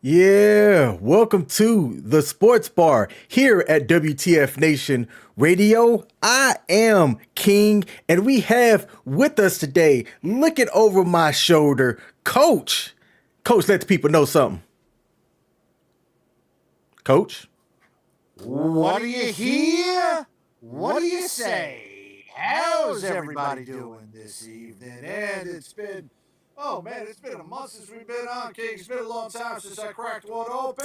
Yeah, welcome to the Sports Bar here at WTF Nation Radio. I am King, and we have with us today, looking over my shoulder, Coach. Coach, let the people know something. Coach? What do you hear? What do you say? How's everybody doing this evening? And it's been a month since we've been on, King. It's been a long time since I cracked one open.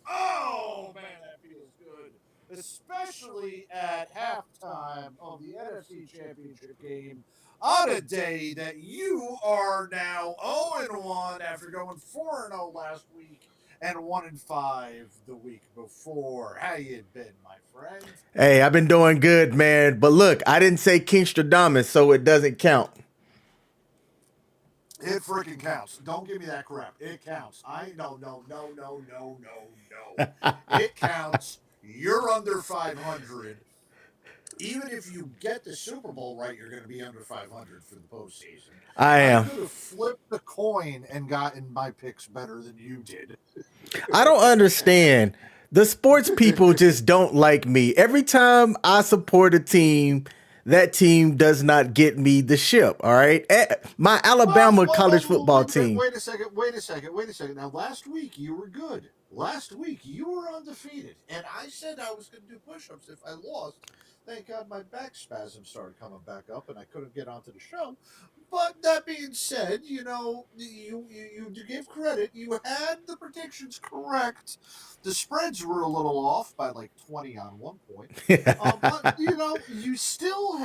Oh, man, that feels good. Especially at halftime of the NFC Championship game on a day that you are now 0-1 after going 4-0 last week and 1-5 the week before. How you been, my friend? Hey, I've been doing good, man. But look, I didn't say King Stradamus, so it doesn't count. It freaking counts. Don't give me that crap. It counts. I no. It counts. You're under 500. Even if you get the Super Bowl right, you're going to be under 500 for the postseason. I I am. could have flipped the coin and gotten my picks better than you did. I don't understand. The sports people just don't like me. Every time I support a team, that team does not get me the ship. All right. My Alabama college football team. Wait a second. Now, last week you were good. Last week you were undefeated, and I said I was going to do push-ups if I lost. Thank God my back spasm started coming back up, and I couldn't get onto the show. But that being said, you give credit. You had the predictions correct. The spreads were a little off by like 20 on one point. But you still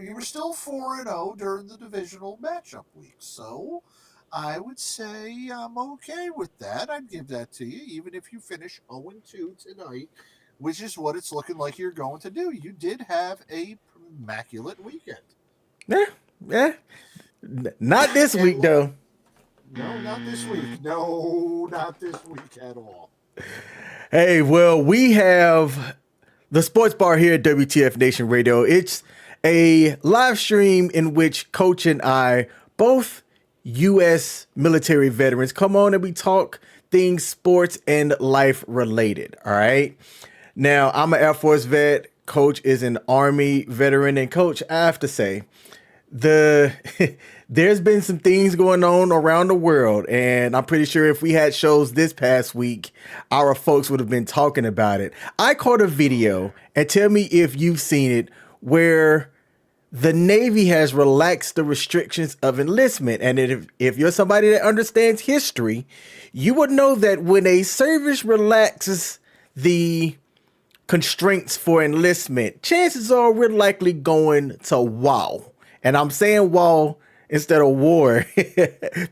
you were still 4-0 during the divisional matchup week. So I would say I'm okay with that. I'd give that to you, even if you finish 0-2 tonight, which is what it's looking like you're going to do. You did have a immaculate weekend. Yeah, yeah. Not this week though. No, not this week. No, not this week at all. Hey, well, we have the Sports Bar here at WTF Nation Radio. It's a live stream in which Coach and I, both U.S. military veterans, come on and we talk things sports and life related. All right. Now, I'm an Air Force vet. Coach is an Army veteran. And Coach, I have to say, the there's been some things going on around the world, and I'm pretty sure if we had shows this past week, our folks would have been talking about it. I caught a video, and tell me if you've seen it, where the Navy has relaxed the restrictions of enlistment. And if you're somebody that understands history, you would know that when a service relaxes the constraints for enlistment, chances are we're likely going to WoW. And I'm saying WoW instead of war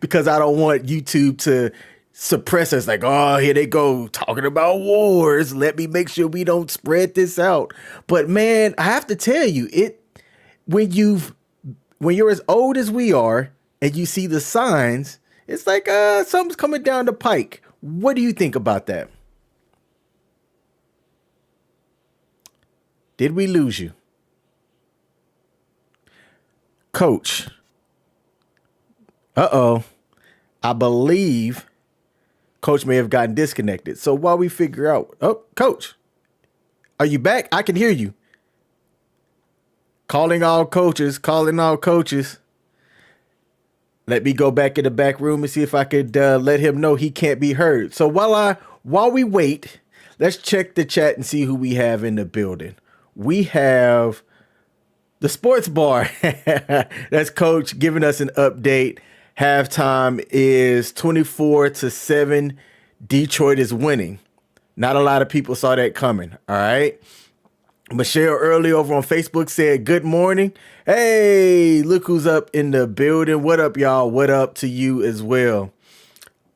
because I don't want YouTube to suppress us like, oh, here they go talking about wars. Let me make sure we don't spread this out. But man, I have to tell you, when you're as old as we are and you see the signs, it's like something's coming down the pike. What do you think about that? Did we lose you? Coach. Uh-oh. I believe Coach may have gotten disconnected. So while we figure out, Coach, are you back? I can hear you. Calling all coaches. Let me go back in the back room and see if I could let him know he can't be heard. So while we wait, let's check the chat and see who we have in the building. We have the Sports Bar. That's Coach giving us an update. Halftime is 24-7. Detroit is winning. Not a lot of people saw that coming. All right. Michelle early over on Facebook said, good morning. Hey, look who's up in the building. What up, y'all? What up to you as well?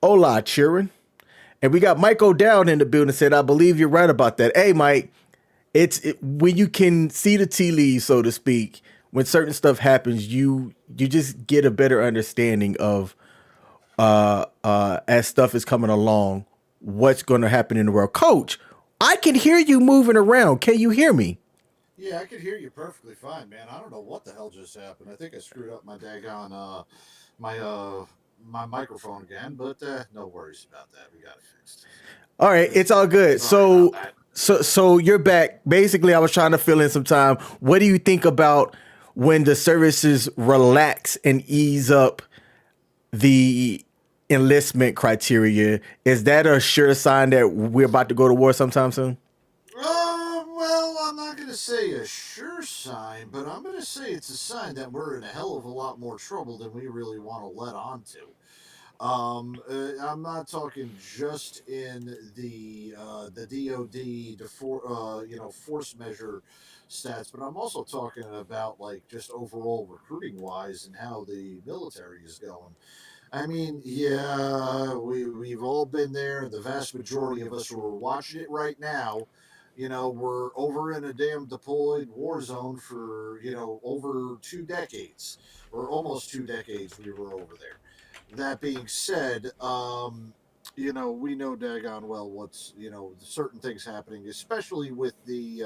Hola, cheering. And we got Mike O'Dowd in the building said, I believe you're right about that. Hey, Mike, when you can see the tea leaves, so to speak, when certain stuff happens, you just get a better understanding of as stuff is coming along, what's going to happen in the world. Coach, I can hear you moving around. Can you hear me? Yeah, I can hear you perfectly fine, man. I don't know what the hell just happened. I think I screwed up my daggone my my microphone again, but no worries about that. We got it fixed. All right, it's all good. Sorry about that. So you're back. Basically, I was trying to fill in some time. What do you think about when the services relax and ease up the enlistment criteria? Is that a sure sign that we're about to go to war sometime soon? Well, I'm not going to say a sure sign, but I'm going to say it's a sign that we're in a hell of a lot more trouble than we really want to let on to. I'm not talking just in the DoD force measure stats, but I'm also talking about like just overall recruiting wise and how the military is going. I mean, yeah, we've all been there. The vast majority of us who are watching it right now, we're over in a damn deployed war zone for over 2 decades, or almost 2 decades. We were over there. That being said, we know daggone well what's certain things happening, especially with the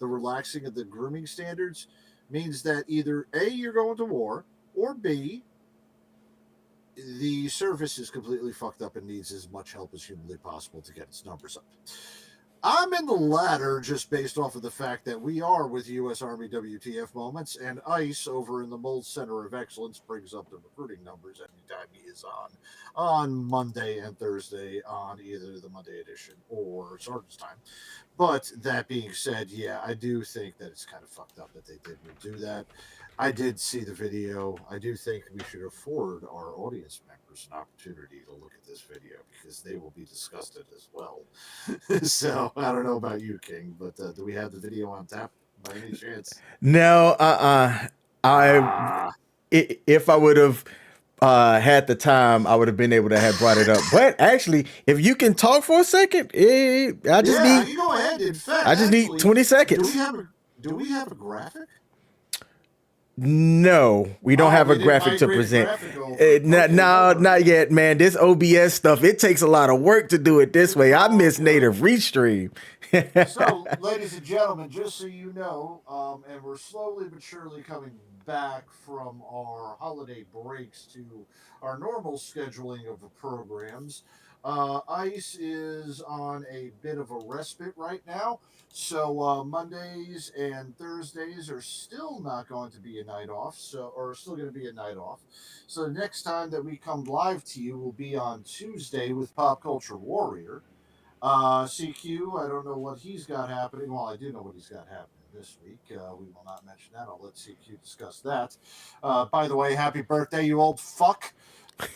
relaxing of the grooming standards, means that either A, you're going to war, or B, the service is completely fucked up and needs as much help as humanly possible to get its numbers up. I'm in the latter just based off of the fact that we are with U.S. Army WTF moments, and ICE over in the Mold Center of Excellence brings up the recruiting numbers anytime he is on Monday and Thursday on either the Monday edition or Sergeant's Time. But that being said, yeah, I do think that it's kind of fucked up that they did do that. I did see the video. I do think we should afford our audience members an opportunity to look at this video because they will be disgusted as well. So I don't know about you, King, but do we have the video on tap by any chance? No, I Ah, if I would have had the time, I would have been able to have brought it up. But actually, if you can talk for a second, yeah, you go ahead. In fact, I just need actually, 20 do we seconds. have a do we have a graphic? No, we don't Oh, have a they didn't graphic to migrate a present. graphic over. No, Okay, no no, not worries. yet, man. This OBS stuff, it takes a lot of work to do it this way. I Oh, miss good. native restream. So, ladies and gentlemen, just so you know, and we're slowly but surely coming back from our holiday breaks to our normal scheduling of the programs. ICE is on a bit of a respite right now. So, Mondays and Thursdays are still not going to be a night off, or still going to be a night off. So, the next time that we come live to you will be on Tuesday with Pop Culture Warrior. CQ, I don't know what he's got happening. Well, I do know what he's got happening this week. We will not mention that. I'll let CQ discuss that. By the way, happy birthday, you old fuck.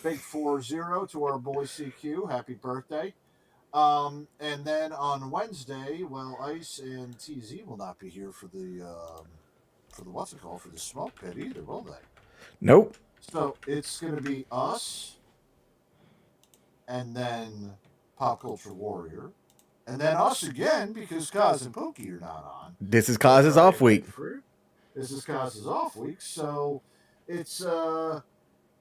Big 4-0 to our boy CQ. Happy birthday. And then on Wednesday, well, Ice and TZ will not be here for the what's it called, for the smoke pit either, will they? Nope. So it's going to be us and then Pop Culture Warrior, and then us again because Kaz and Pookie are not on This is with Cause's our off inmate week. fruit. This is Kaz's off week, so it's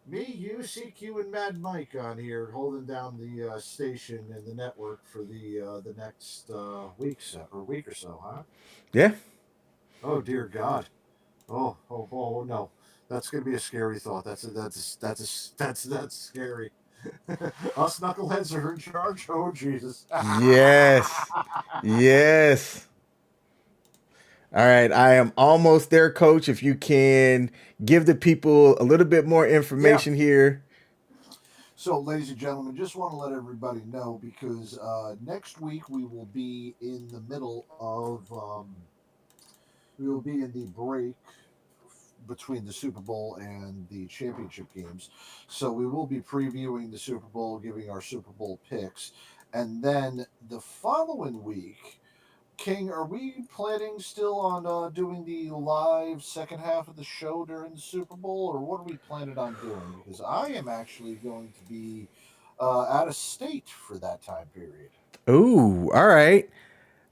me, you, CQ, and Mad Mike on here holding down the station and the network for the next week or so, huh? Yeah. Oh dear God! Oh no! That's gonna be a scary thought. That's scary. Us knuckleheads are in charge. Oh Jesus! Yes. Yes. All right. I am almost there, coach. If you can give the people a little bit more Yeah. information here. So, ladies and gentlemen, just want to let everybody know because next week we will be in the middle of we will be in the break between the Super Bowl and the championship games. So we will be previewing the Super Bowl, giving our Super Bowl picks, and then the following week, King, are we planning still on doing the live second half of the show during the Super Bowl, or what are we planning on doing? Because I am actually going to be out of state for that time period. Ooh. All right.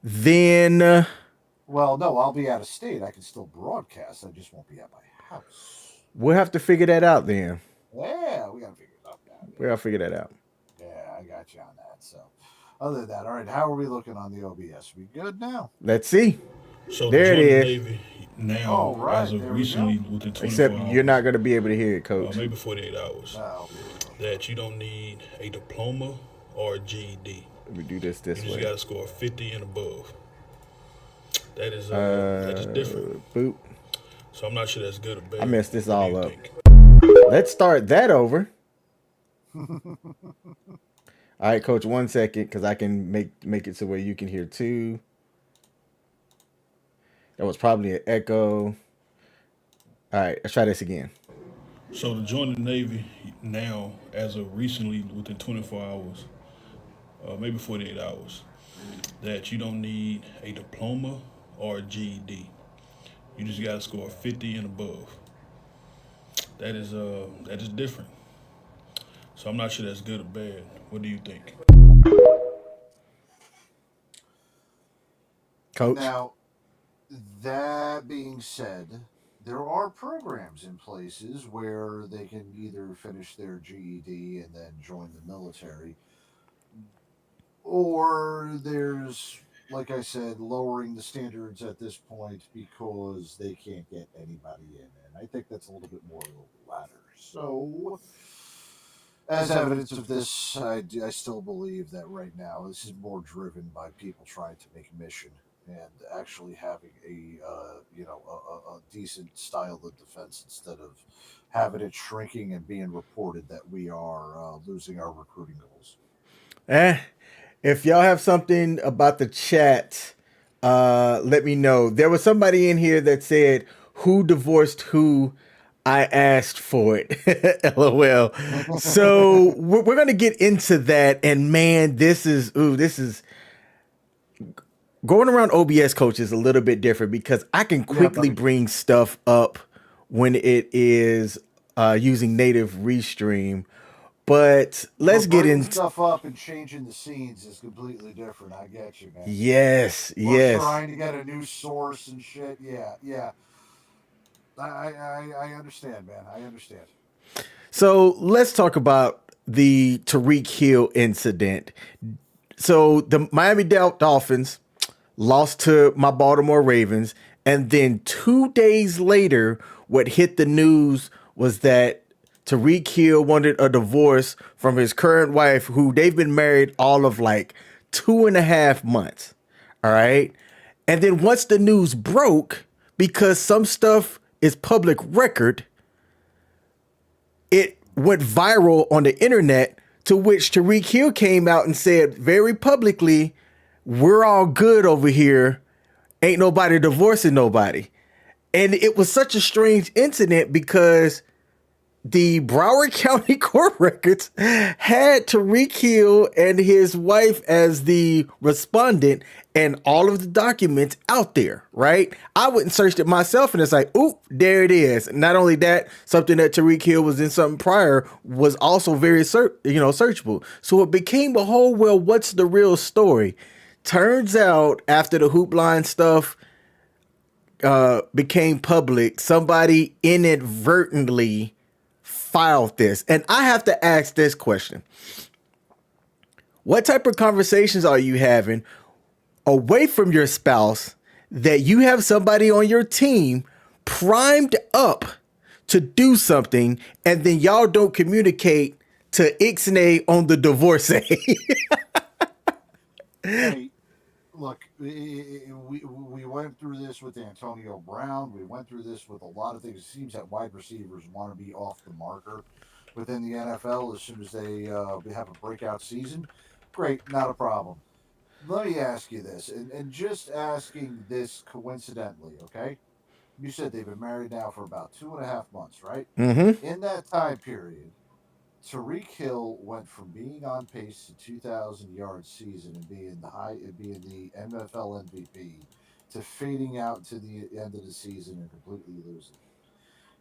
Then Well, no, I'll be out of state. I can still broadcast. I just won't be at my house. we'll have to figure that out then. Yeah, we gotta figure it out now. We'll have to figure that out. Yeah, I got you on that. So, other than that, all right. How are we looking on the OBS? We good now? Let's see. So the There it Jordan is. Navy All now, right, as of there we go. recently, within Except 24 you're not hours, going to be able to hear it, coach. maybe 48 hours, Oh, that you don't need a diploma or a GED. Let me do this You just way. got to score 50 and above. That is different. Boop. So I'm not sure that's good or bad. I messed this What do all you up. think? Let's start that over. All right, Coach, 1 second, because I can make it so where you can hear too. That was probably an echo. All right, let's try this again. So to join the Navy now, as of recently, within 24 hours, maybe 48 hours, that you don't need a diploma or a GED. You just got to score 50 and above. That is different. So I'm not sure that's good or bad. What do you think? Coach? Now, that being said, there are programs in places where they can either finish their GED and then join the military, or there's, like I said, lowering the standards at this point because they can't get anybody in. And I think that's a little bit more of the latter. So, as evidence of this, I still believe that right now this is more driven by people trying to make a mission and actually having a decent style of defense instead of having it shrinking and being reported that we are losing our recruiting goals. Eh, if y'all have something about the chat, let me know. There was somebody in here that said, "Who divorced who?" I asked for it. LOL. So we're gonna get into that, and man, this is going around OBS coach is a little bit different because I can quickly bring stuff up when it is using native restream. But let's get bringing into stuff up and changing the scenes is completely different. I get you, man. yes, Or yes. trying to get a new source and shit. Yeah, yeah. I understand, man. I understand. So let's talk about the Tariq Hill incident. So the Miami Dolphins lost to my Baltimore Ravens, and then 2 days later, what hit the news was that Tariq Hill wanted a divorce from his current wife, who they've been married all of like 2.5 months. All right. And then once the news broke, because some stuff is public record, it went viral on the internet, to which Tariq Hill came out and said very publicly, "We're all good over here. Ain't nobody divorcing nobody." And it was such a strange incident because the Broward County court records had Tariq Hill and his wife as the respondent and all of the documents out there, right? I went and searched it myself, and it's like, oop, there it is. Not only that, something that Tariq Hill was in something prior was also very searchable. So it became a whole, well, what's the real story? Turns out after the hoop line stuff became public, somebody inadvertently filed this. And I have to ask this question. What type of conversations are you having away from your spouse that you have somebody on your team primed up to do something, and then y'all don't communicate to Ixnay on the divorcee? Hey, look, we went through this with Antonio Brown. We went through this with a lot of things. It seems that wide receivers want to be off the marker within the NFL as soon as they have a breakout season. Great, not a problem. Let me ask you this, and just asking this coincidentally, okay? You said they've been married now for about 2.5 months, right? Mm-hmm. In that time period, Tariq Hill went from being on pace to 2,000 yard season and being the NFL MVP to fading out to the end of the season and completely losing.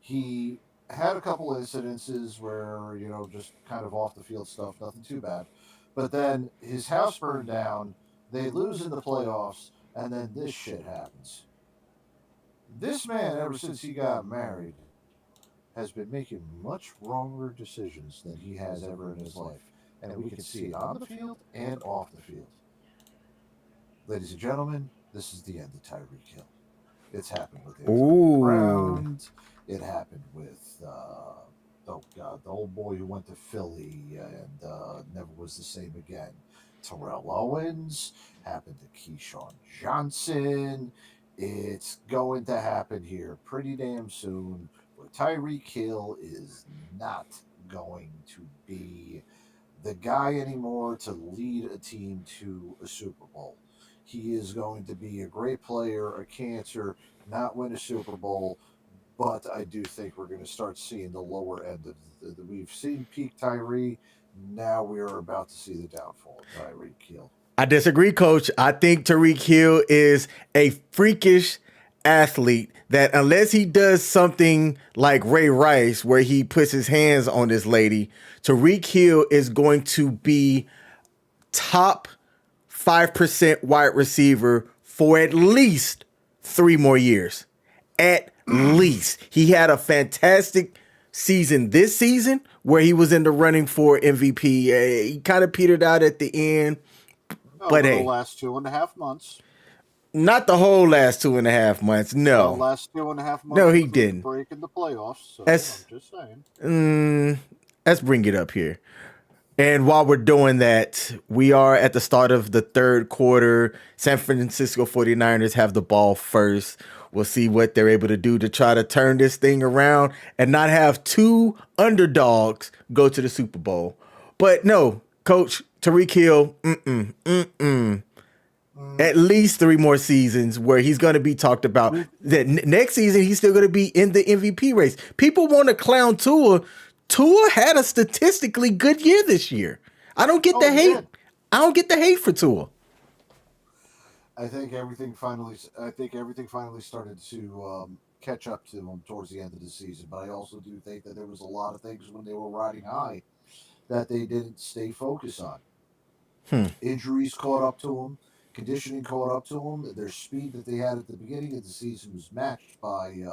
He had a couple incidences where just kind of off the field stuff, nothing too bad, but then his house burned down. They lose in the playoffs, and then this shit happens. This man, ever since he got married, has been making much wronger decisions than he has ever in his life. And we can see it on the field and off the field. Ladies and gentlemen, this is the end of Tyreek Hill. It's happened with Antonio Ooh. Brown. It happened with oh God, the old boy who went to Philly and never was the same again. Terrell Owens, happened to Keyshawn Johnson. It's going to happen here pretty damn soon, where Tyreek Hill is not going to be the guy anymore to lead a team to a Super Bowl. He is going to be a great player, a cancer, not win a Super Bowl, but I do think we're going to start seeing the lower end of we've seen peak Tyree. Now we are about to see the downfall of Tyreek Hill. I disagree, Coach. I think Tariq Hill is a freakish athlete that unless he does something like Ray Rice, where he puts his hands on this lady, Tariq Hill is going to be top 5% wide receiver for at least 3 more years. At least. He had a fantastic season this season where he was in the running for MVP. He kind of petered out at the end. But the hey, last 2.5 months. not the whole last 2.5 months. The No. last 2.5 months. No, he was a didn't. break in the playoffs. So That's- I'm just saying. Let's bring it up here. And while we're doing that, we are at the start of the third quarter. San Francisco 49ers have the ball first. We'll see what they're able to do to try to turn this thing around and not have 2 underdogs go to the Super Bowl. But no, Coach, Tariq Hill, at least 3 more seasons where he's going to be talked about. That next season, he's still going to be in the MVP race. People want to clown Tua. Tua had a statistically good year this year. I don't get the he hate. did. I don't get the hate for Tua. I think everything finally started to catch up to him towards the end of the season. But I also do think that there was a lot of things when they were riding high that they didn't stay focused on. Injuries caught up to him. Conditioning caught up to them. Their speed that they had at the beginning of the season was matched by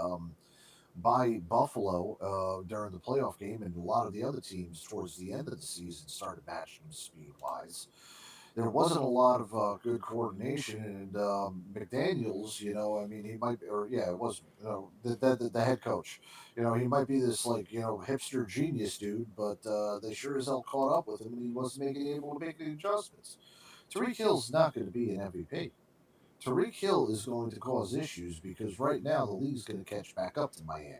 Buffalo during the playoff game, and a lot of the other teams towards the end of the season started matching them speed wise. There wasn't a lot of good coordination, and McDaniels, he might, it was, the head coach, he might be this hipster genius dude, but they sure as hell caught up with him, and he wasn't able to make any adjustments. Tariq Hill's not going to be an MVP. Tariq Hill is going to cause issues because right now the league's going to catch back up to Miami.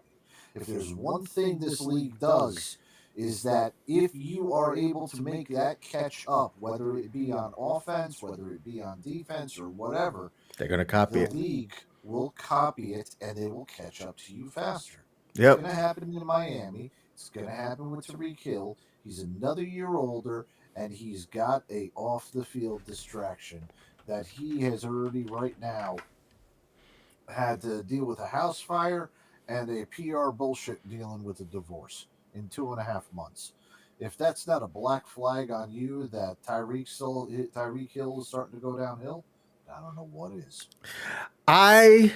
If there's one thing this league does, is that if you are able to make that catch up, whether it be on offense, whether it be on defense, or whatever, They're going to copy the it. league will copy it and they will catch up to you faster. Yep. It's going to happen in Miami. It's going to happen with Tariq Hill. He's another year older, and he's got a off-the-field distraction that he has already right now had to deal with a house fire and a PR bullshit dealing with a divorce in 2.5 months. If that's not a black flag on you that Tyreek Hill is starting to go downhill, I don't know what is. I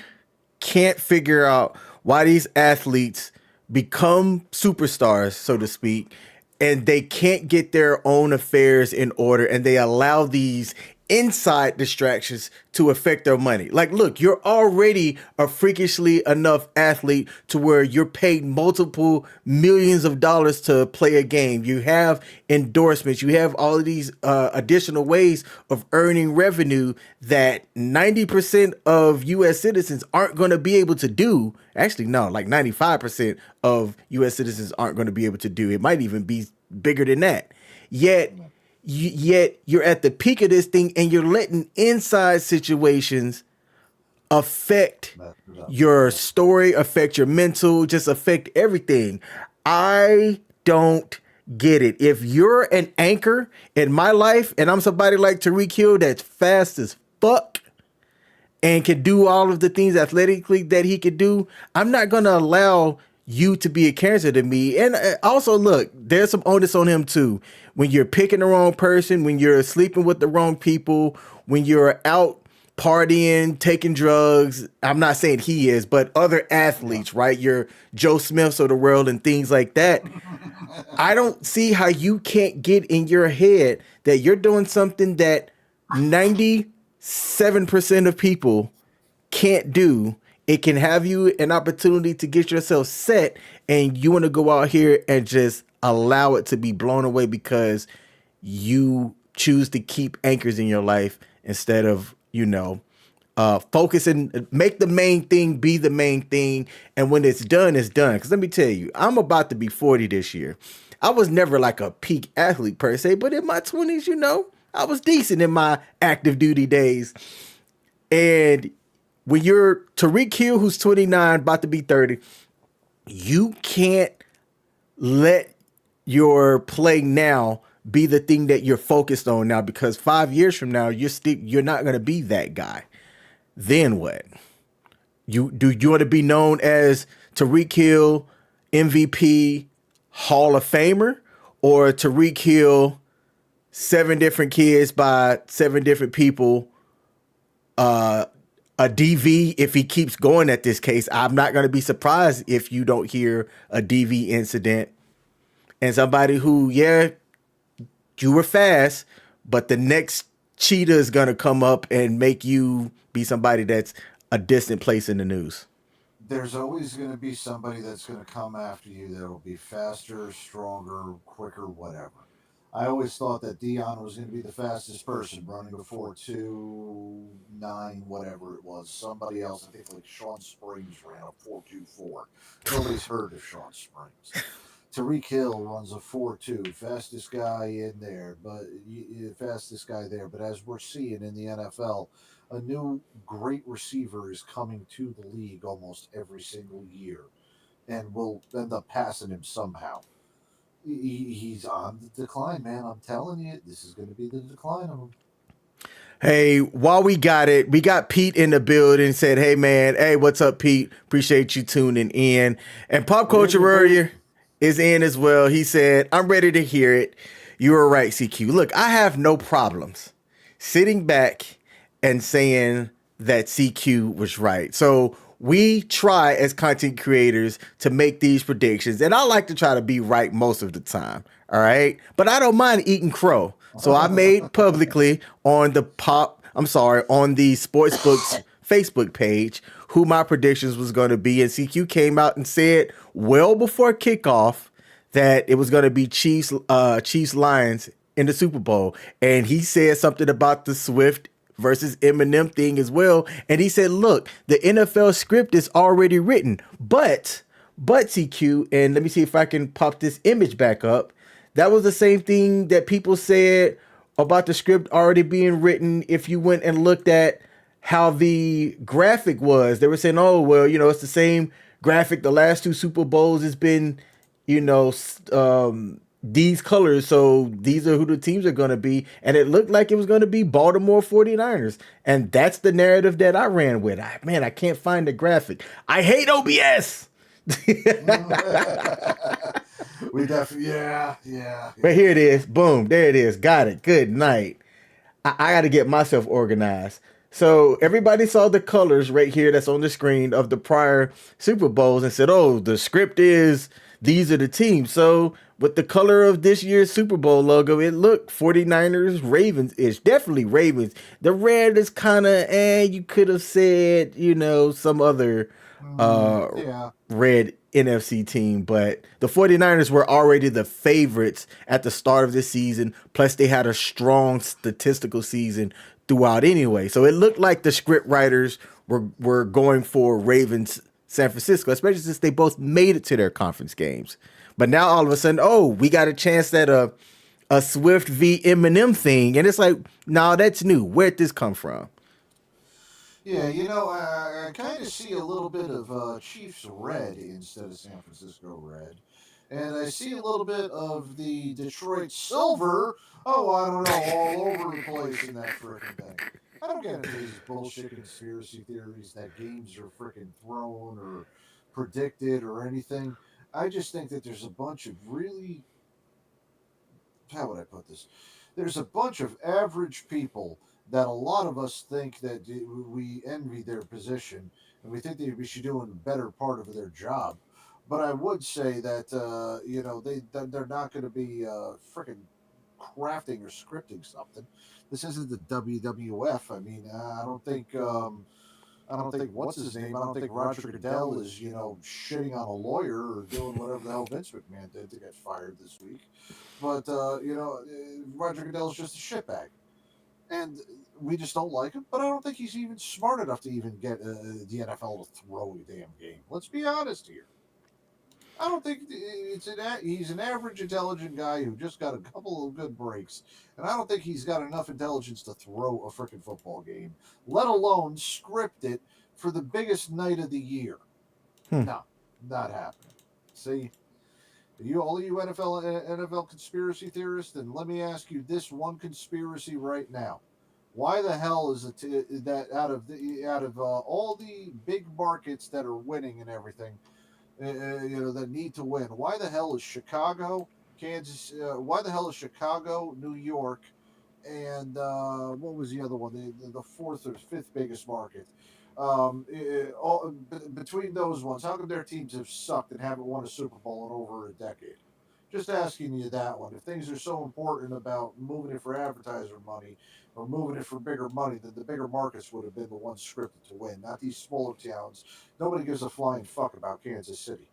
can't figure out why these athletes become superstars, so to speak, and they can't get their own affairs in order, and they allow these inside distractions to affect their money. Like, look, you're already a freakishly enough athlete to where you're paid multiple millions of dollars to play a game. You have endorsements. You have all of these additional ways of earning revenue that 90% of U.S. citizens aren't going to be able to do. Actually, no, like 95% of U.S. citizens aren't going to be able to do. It might even be bigger than that. Yet you're at the peak of this thing and you're letting inside situations affect your story, affect your mental, just affect everything. I don't get it. If you're an anchor in my life and I'm somebody like Tariq Hill that's fast as fuck and can do all of the things athletically that he could do, I'm not going to allow you to be a cancer to me. And also, look, there's some onus on him too. When you're picking the wrong person, when you're sleeping with the wrong people, when you're out partying, taking drugs, I'm not saying he is, but other athletes, right? You're Joe Smiths of the world and things like that. I don't see how you can't get in your head that you're doing something that 97% of people can't do it can have you an opportunity to get yourself set, and you want to go out here and just allow it to be blown away because you choose to keep anchors in your life instead of, focus and make the main thing be the main thing. And when it's done, it's done. Because let me tell you, I'm about to be 40 this year. I was never like a peak athlete per se, but in my 20s, I was decent in my active duty days. And when you're Tariq Hill, who's 29, about to be 30, you can't let your play now be the thing that you're focused on now, because 5 years from now, you're not going to be that guy. Then what? You want to be known as Tariq Hill, MVP, Hall of Famer, or Tariq Hill, 7 different kids by 7 different people, a DV if he keeps going at this case. I'm not going to be surprised if you don't hear a DV incident and somebody who, you were fast, but the next cheetah is going to come up and make you be somebody that's a distant place in the news. There's always going to be somebody that's going to come after you that'll be faster, stronger, quicker, whatever. I always thought that Dion was going to be the fastest person running before 2.9, whatever it was. Somebody else, I think like Sean Springs ran a 4.24. Nobody's heard of Sean Springs. Tariq Hill runs a 4.2, fastest guy in there, but fastest guy there. But as we're seeing in the NFL, a new great receiver is coming to the league almost every single year, and will end up passing him somehow. He's on the decline, man. I'm telling you, this is going to be the decline of him. Hey, while we got Pete in the building. Said, "Hey, man, hey, what's up, Pete? Appreciate you tuning in." And Pop Culture Warrior is in as well. He said, "I'm ready to hear it. You were right, CQ. Look, I have no problems sitting back and saying that CQ was right." So we try as content creators to make these predictions, and I like to try to be right most of the time. All right. But I don't mind eating crow. So I made publicly on the Sportsbook's Facebook page who my predictions was going to be. And CQ came out and said well before kickoff that it was going to be Chiefs Lions in the Super Bowl. And he said something about the Swift versus Eminem thing as well. And he said, look, the NFL script is already written, but CQ, and let me see if I can pop this image back up. That was the same thing that people said about the script already being written. If you went and looked at how the graphic was, they were saying, oh, well, it's the same graphic. The last 2 Super Bowls has been, these colors. So these are who the teams are going to be. And it looked like it was going to be Baltimore 49ers. And that's the narrative that I ran with. I can't find the graphic. I hate OBS. We definitely, yeah. But here it is. Boom. There it is. Got it. Good night. I got to get myself organized. So everybody saw the colors right here that's on the screen of the prior Super Bowls and said, oh, the script is these are the teams. So with the color of this year's Super Bowl logo, it looked 49ers, Ravens. It's definitely Ravens. The red is kind of, you could have said, some other red NFC team, but the 49ers were already the favorites at the start of the season. Plus they had a strong statistical season throughout anyway. So it looked like the script writers were going for Ravens San Francisco, especially since they both made it to their conference games. But now all of a sudden, we got a chance at a Swift v Eminem thing. And it's like, no, that's new. Where'd this come from? Yeah, I kind of see a little bit of Chiefs red instead of San Francisco red. And I see a little bit of the Detroit silver. Oh, I don't know, all over the place in that frickin' thing. I don't get into these bullshit conspiracy theories that games are frickin' thrown or predicted or anything. I just think that there's a bunch of really, how would I put this? There's a bunch of average people that a lot of us think that we envy their position and we think they should do a better part of their job. But I would say that they're not going to be freaking crafting or scripting something. This isn't the WWF. I mean, I don't think I don't think what's his name. I don't think Roger Goodell is shitting on a lawyer or doing whatever the hell Vince McMahon did to get fired this week. But Roger Goodell's just a shitbag, and we just don't like him. But I don't think he's even smart enough to even get the NFL to throw a damn game. Let's be honest here. I don't think he's an average intelligent guy who just got a couple of good breaks, and I don't think he's got enough intelligence to throw a freaking football game, let alone script it for the biggest night of the year. No, not happening. See, all you NFL conspiracy theorists, then let me ask you this one conspiracy right now: why the hell is it that out of all the big markets that are winning and everything? That need to win. Why the hell is Chicago, Kansas? Why the hell is Chicago, New York, and what was the other one? The fourth or fifth biggest market. Between those ones, how come their teams have sucked and haven't won a Super Bowl in over a decade? Just asking you that one. If things are so important about moving it for advertiser money or moving it for bigger money, then the bigger markets would have been the ones scripted to win, not these smaller towns. Nobody gives a flying fuck about Kansas City.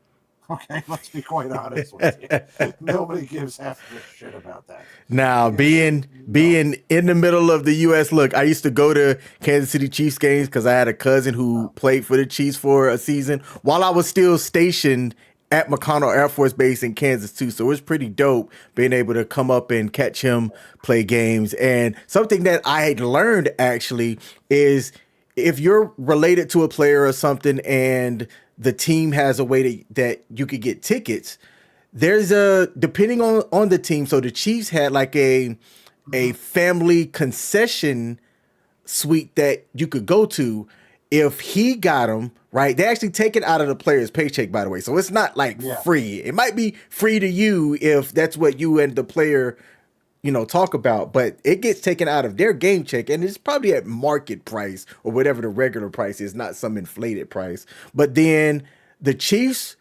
Okay, let's be quite honest with you. Nobody gives half a shit about that. Now, being in the middle of the U.S., look, I used to go to Kansas City Chiefs games because I had a cousin who played for the Chiefs for a season while I was still stationed at McConnell Air Force Base in Kansas too. So it was pretty dope being able to come up and catch him play games. And something that I had learned actually is if you're related to a player or something and the team has a way that you could get tickets, there's depending on the team. So the Chiefs had like a family concession suite that you could go to. If he got them, right, they actually take it out of the player's paycheck, by the way. So it's not like free. It might be free to you if that's what you and the player, talk about, but it gets taken out of their game check, and it's probably at market price or whatever the regular price is, not some inflated price. But then the Chiefs'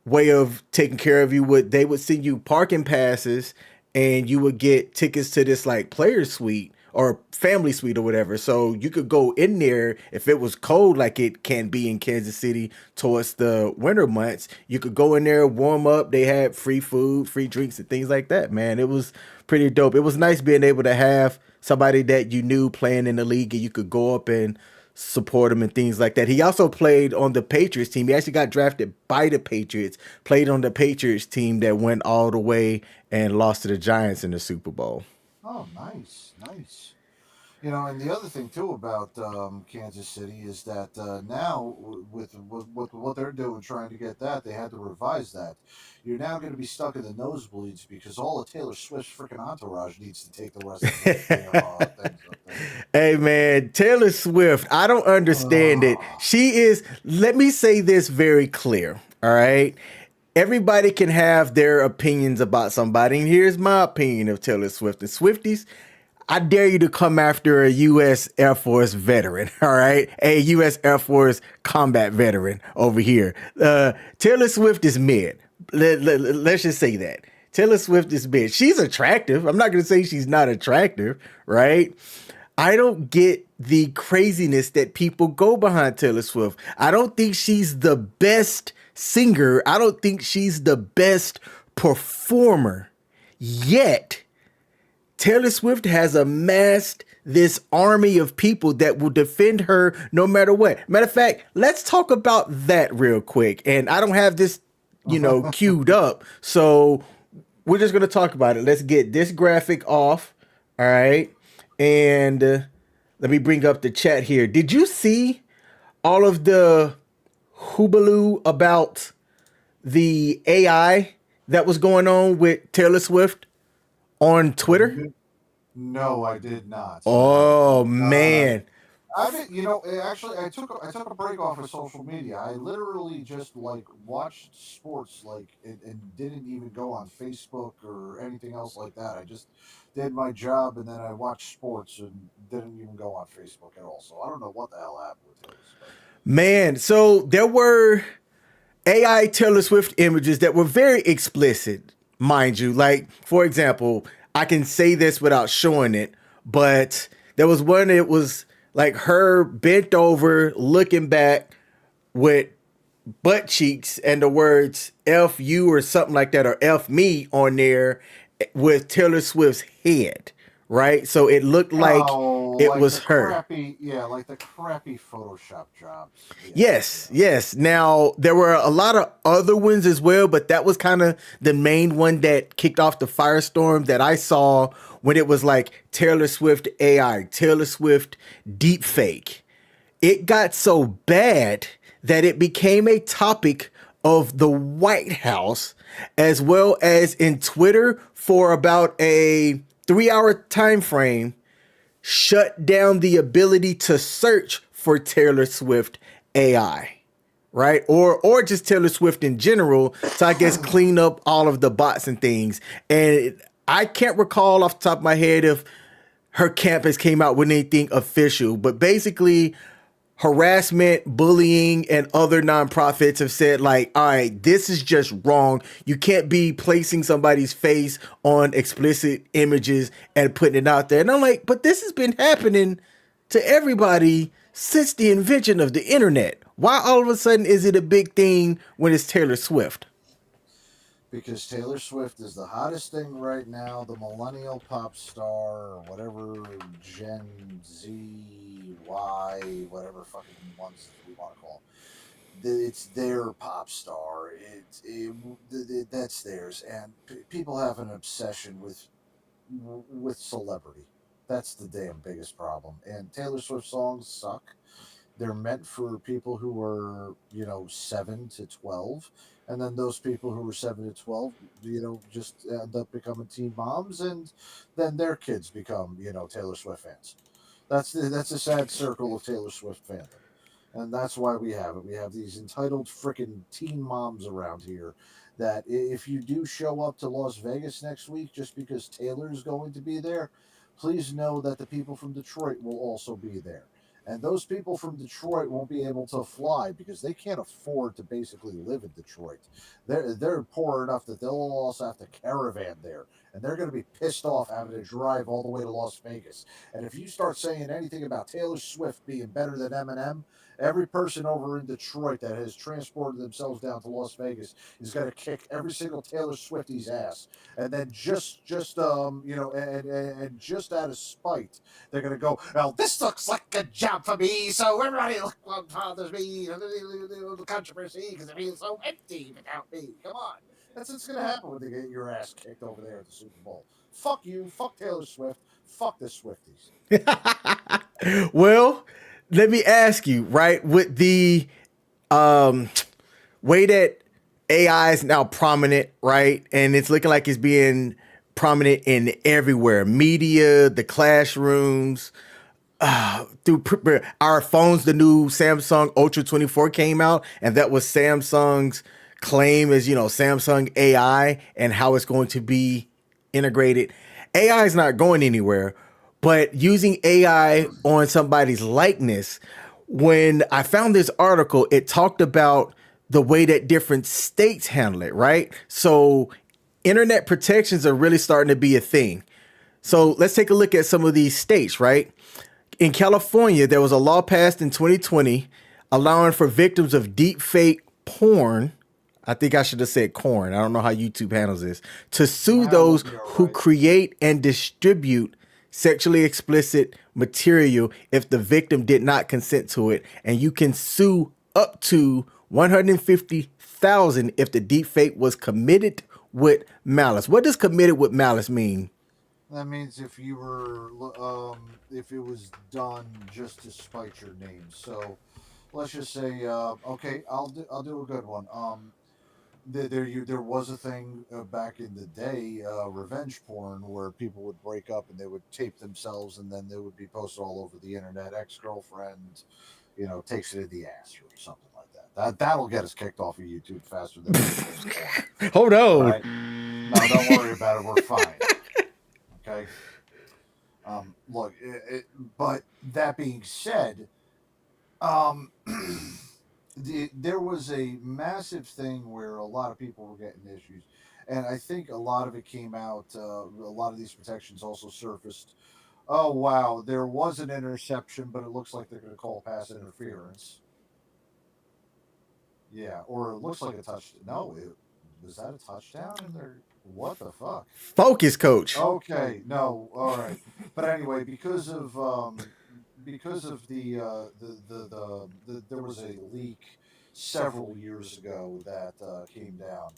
way of taking care of you they would send you parking passes, and you would get tickets to this like player suite or family suite or whatever. So you could go in there if it was cold like it can be in Kansas City towards the winter months. You could go in there, warm up. They had free food, free drinks, and things like that, man. It was pretty dope. It was nice being able to have somebody that you knew playing in the league and you could go up and support him and things like that. He also played on the Patriots team. He actually got drafted by the Patriots, played on the Patriots team that went all the way and lost to the Giants in the Super Bowl. Oh, nice. And the other thing too about Kansas City is that now with what they're doing, trying to get that, they had to revise that. You're now going to be stuck in the nosebleeds because all of Taylor Swift's freaking entourage needs to take the rest of the things up there. Hey man, Taylor Swift, I don't understand it. She is, let me say this very clear, all right? Everybody can have their opinions about somebody, and here's my opinion of Taylor Swift. And Swifties, I dare you to come after a U.S. Air Force veteran, all right? A U.S. Air Force combat veteran over here. Taylor Swift is mid. Let's just say that. Taylor Swift is mid. She's attractive. I'm not going to say she's not attractive, right? I don't get the craziness that people go behind Taylor Swift. I don't think she's the best singer. I don't think she's the best performer. Yet, Taylor Swift has amassed this army of people that will defend her no matter what. Matter of fact, let's talk about that real quick. And I don't have this, queued up. So we're just going to talk about it. Let's get this graphic off. All right. And let me bring up the chat here. Did you see all of the hullabaloo about the AI that was going on with Taylor Swift on Twitter? No, I did not. Oh man. I did, actually, I took a break off of social media. I literally just watched sports and didn't even go on Facebook or anything else like that. I just did my job and then I watched sports and didn't even go on Facebook at all. So I don't know what the hell happened with this. Man, so there were AI Taylor Swift images that were very explicit, mind you. Like, for example, I can say this without showing it, but there was one, it was like her bent over, looking back with butt cheeks and the words "F you" or something like that, or "F me" on there with Taylor Swift's head, right? So it looked like Oh, it like was the her. crappy, yeah, like the crappy Photoshop jobs. Yeah, Yes, yeah. yes. Now there were a lot of other ones as well, but that was kind of the main one that kicked off the firestorm that I saw when it was like Taylor Swift AI, Taylor Swift deep fake. It got so bad that it became a topic of the White House as well as in Twitter for about a 3 hour time frame, shut down the ability to search for Taylor Swift AI, right? Or just Taylor Swift in general, to I guess clean up all of the bots and things. And I can't recall off the top of my head if her campus came out with anything official, but basically harassment, bullying, and other nonprofits have said, like, all right, this is just wrong. You can't be placing somebody's face on explicit images and putting it out there. And I'm like, but this has been happening to everybody since the invention of the internet. Why all of a sudden is it a big thing when it's Taylor Swift? Because Taylor Swift is the hottest thing right now, the millennial pop star, or whatever Gen Z, Y, whatever fucking ones we want to call them. It's their pop star. That's theirs, and people have an obsession with celebrity. That's the damn biggest problem. And Taylor Swift songs suck. They're meant for people who are 7 to 12, and then those people who are 7 to 12 just end up becoming teen moms, and then their kids become Taylor Swift fans. That's a sad circle of Taylor Swift fandom, and that's why we have it. We have these entitled freaking teen moms around here that if you do show up to Las Vegas next week just because Taylor's going to be there, please know that the people from Detroit will also be there. And those people from Detroit won't be able to fly because they can't afford to basically live in Detroit. They're poor enough that they'll also have to caravan there, and they're going to be pissed off having to drive all the way to Las Vegas. And if you start saying anything about Taylor Swift being better than Eminem, every person over in Detroit that has transported themselves down to Las Vegas is going to kick every single Taylor Swifty's ass. And then and just out of spite, they're going to go, well, this looks like a job for me, so everybody look what bothers me, the controversy, because it feels so empty without me. Come on. That's what's going to happen when they get your ass kicked over there at the Super Bowl. Fuck you. Fuck Taylor Swift. Fuck the Swifties. Well, let me ask you, right? With the um, way that AI is now prominent, right? And it's looking like it's being prominent in everywhere media, the classrooms, our phones. The new Samsung Ultra 24 came out, and that was Samsung's claim as, Samsung AI and how it's going to be integrated. AI is not going anywhere, but using AI on somebody's likeness, when I found this article, it talked about the way that different states handle it, right? So internet protections are really starting to be a thing. So let's take a look at some of these states, right? In California, there was a law passed in 2020 allowing for victims of deep fake porn. I think I should have said corn. I don't know how YouTube handles this. To sue That will those be all who right. create and distribute sexually explicit material if the victim did not consent to it. And you can sue up to 150,000 if the deepfake was committed with malice. What does committed with malice mean? That means if it was done just to spite your name. So let's just say, okay, I'll do a good one. There was a thing back in the day, revenge porn, where people would break up and they would tape themselves, and then they would be posted all over the internet. Ex girlfriend, takes it in the ass or something like that. That'll get us kicked off of YouTube faster than anything porn. Hold All on. right, no, don't worry about it. We're fine. Okay. Look, but that being said, um, there was a massive thing where a lot of people were getting issues, and I think a lot of it came out. A lot of these protections also surfaced Oh wow, there was an interception, but it looks like they're going to call pass interference. Yeah, or it looks like a touch. No, was that a touchdown? And they're what the fuck? Focus, coach. Okay, no, all right. But anyway, because of there was a leak several years ago that came down.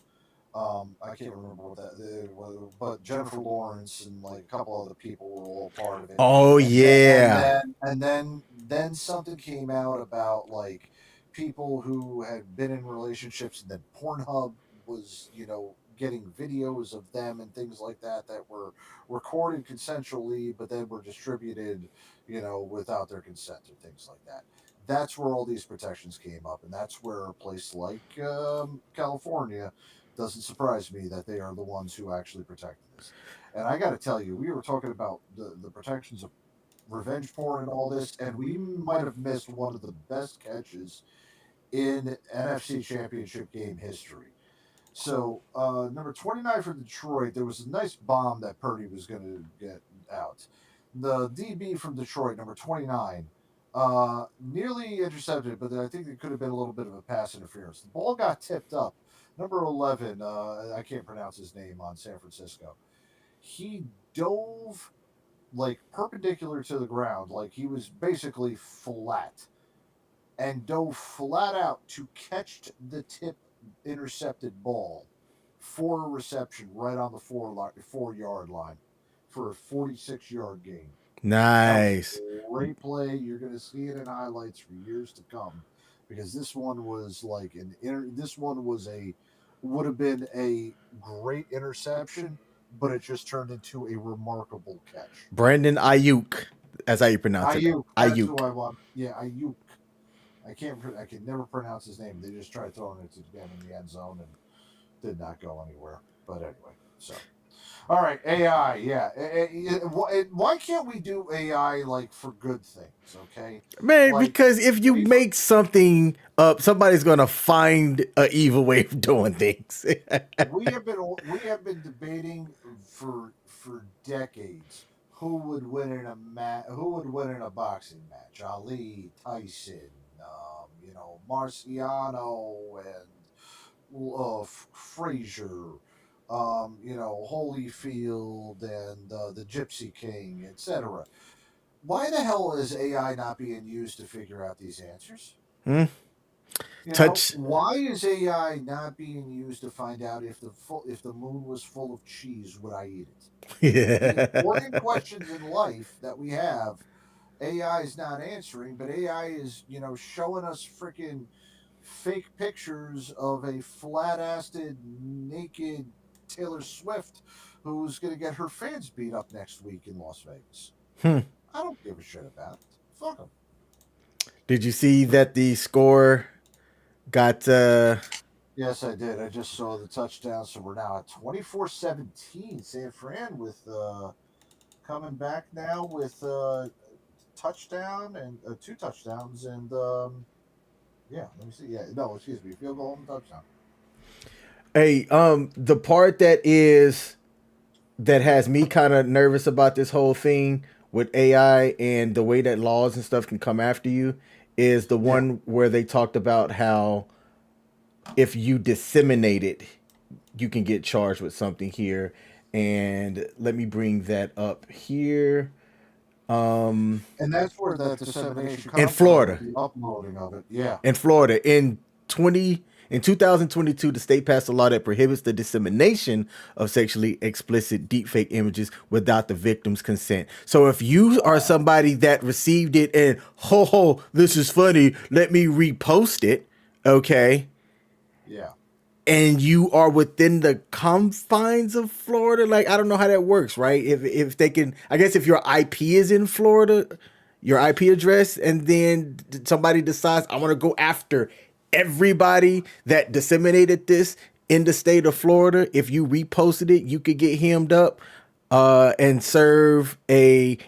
I can't remember what that was, but Jennifer Lawrence and like a couple other people were all part of it. Oh yeah. Then something came out about like people who had been in relationships, and then Pornhub was, getting videos of them and things like that that were recorded consensually, but then were distributed, without their consent and things like that. That's where all these protections came up, and that's where a place like California doesn't surprise me that they are the ones who actually protected this. And I got to tell you, we were talking about the protections of revenge porn and all this, and we might have missed one of the best catches in NFC Championship game history. So, number 29 for Detroit, there was a nice bomb that Purdy was going to get out. The DB from Detroit, number 29, nearly intercepted, but I think it could have been a little bit of a pass interference. The ball got tipped up. Number 11, I can't pronounce his name, on San Francisco. He dove like perpendicular to the ground, like he was basically flat, and dove flat out to catch the tip intercepted ball for a reception right on the 4 yard line for a 46-yard gain. Nice. Great play. You're going to see it in highlights for years to come, because this one was like would have been a great interception, but it just turned into a remarkable catch. Brandon Ayuk, as how you pronounce it. Ayuk. That's who Ayuk. I want. Yeah, Ayuk. I can never pronounce his name. They just tried throwing it to him in the end zone and did not go anywhere. But anyway, so all right, AI. Yeah, why can't we do AI like for good things? Okay, Man, like because if you make something up, somebody's gonna find an evil way of doing things. we have been debating for decades who would win in a boxing match. Ali, Tyson, Marciano, and Frazier, Holyfield, and the Gypsy King, etc. Why the hell is AI not being used to figure out these answers? Hmm? Touch. Why is AI not being used to find out if the moon was full of cheese? Would I eat it? The important questions in life that we have, AI is not answering, but AI is, showing us freaking fake pictures of a flat-assed, naked Taylor Swift who's going to get her fans beat up next week in Las Vegas. Hmm. I don't give a shit about it. Fuck them. Did you see that the score got Yes, I did. I just saw the touchdown, so we're now at 24-17. San Fran with coming back now with touchdown and 2 touchdowns, and yeah, let me see. Yeah, no, excuse me, field goal and touchdown. Hey, the part that has me kind of nervous about this whole thing with AI and the way that laws and stuff can come after you is the one where they talked about how if you disseminate it, you can get charged with something here. And let me bring that up here. And that's where that dissemination comes In Florida. from, the uploading of it. Yeah. In Florida, in 2022, the state passed a law that prohibits the dissemination of sexually explicit deepfake images without the victim's consent. So if you are somebody that received it and this is funny, let me repost it, okay? Yeah. And you are within the confines of Florida, like I don't know how that works, right? If they can, I guess if your IP is in Florida, your IP address, and then somebody decides I want to go after everybody that disseminated this in the state of Florida, if you reposted it, you could get hemmed up and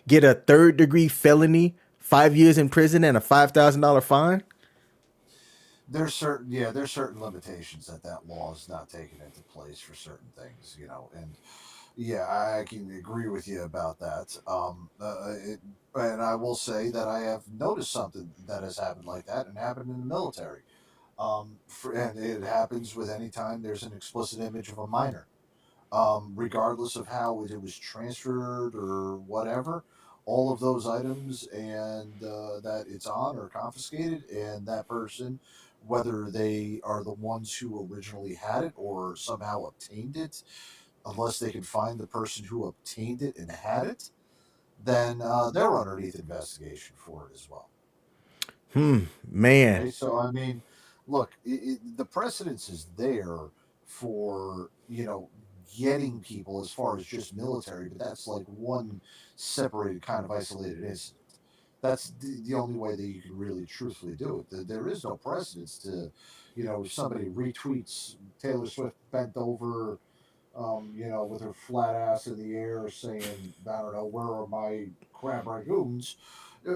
get a 3rd-degree felony, 5 years in prison, and a $5,000 fine. There's certain limitations that law is not taken into place for certain things, and Yeah, I can agree with you about that. And I will say that I have noticed something that has happened like that and happened in the military. And it happens with any time there's an explicit image of a minor, regardless of how it was transferred or whatever. All of those items and that it's on are confiscated, and that person, whether they are the ones who originally had it or somehow obtained it, unless they can find the person who obtained it and had it, then they're underneath investigation for it as well. Man. Okay, so I mean, look, the precedence is there for getting people as far as just military, but that's like one separated kind of isolated incident. That's the only way that you can really truthfully do it. There is no precedence to, if somebody retweets Taylor Swift bent over, with her flat ass in the air saying, I don't know, where are my crab ragoons?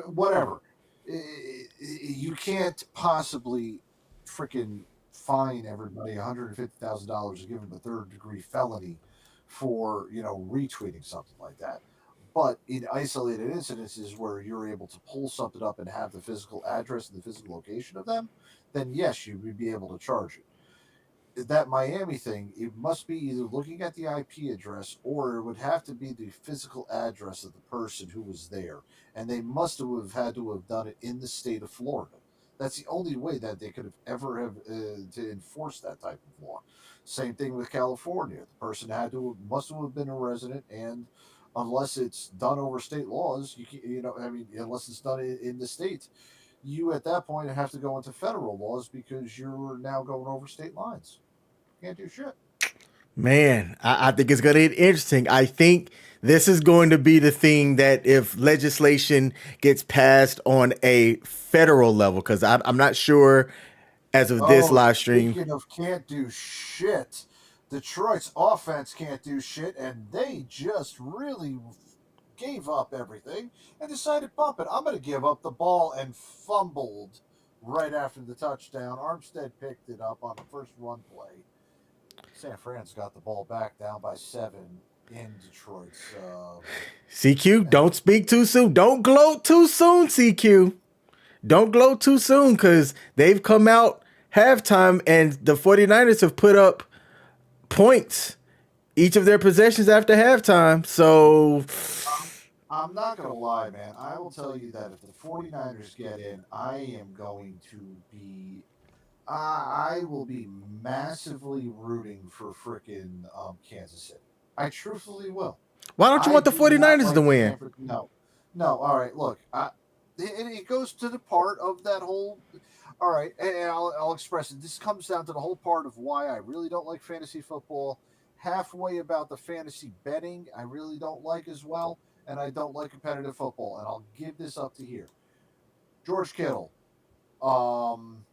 Whatever. You can't possibly freaking fine everybody $150,000 and give them a third degree felony for, retweeting something like that. But in isolated incidences where you're able to pull something up and have the physical address and the physical location of them, then yes, you would be able to charge it. That Miami thing, it must be either looking at the IP address or it would have to be the physical address of the person who was there. And they must have had to have done it in the state of Florida. That's the only way that they could have ever have to enforce that type of law. Same thing with California. The person must have been a resident, and unless it's done over state laws, I mean, unless it's done in the state, you at that point have to go into federal laws because you're now going over state lines. Can't do shit. Man, I think it's going to get interesting. I think this is going to be the thing that if legislation gets passed on a federal level, because I'm not sure as of this Oh, live stream. speaking of can't do shit, Detroit's offense can't do shit, and they just really gave up everything and decided, bump it. I'm going to give up the ball and fumbled right after the touchdown. Armstead picked it up on the first run play. San Fran's got the ball back down by 7 in Detroit's. CQ, don't speak too soon. Don't gloat too soon, CQ. Don't gloat too soon because they've come out halftime and the 49ers have put up points each of their possessions after halftime. So, I'm not going to lie, man. I will tell you that if the 49ers get in, I am going to be. I will be massively rooting for frickin' Kansas City. I truthfully will. why don't you I want the do not 49ers to like the win? Sanford. No, no. All right, look. And it goes to the part of that whole. All right, and I'll express it. This comes down to the whole part of why I really don't like fantasy football. Halfway about the fantasy betting, I really don't like as well, and I don't like competitive football. And I'll give this up to here. George Kittle, um,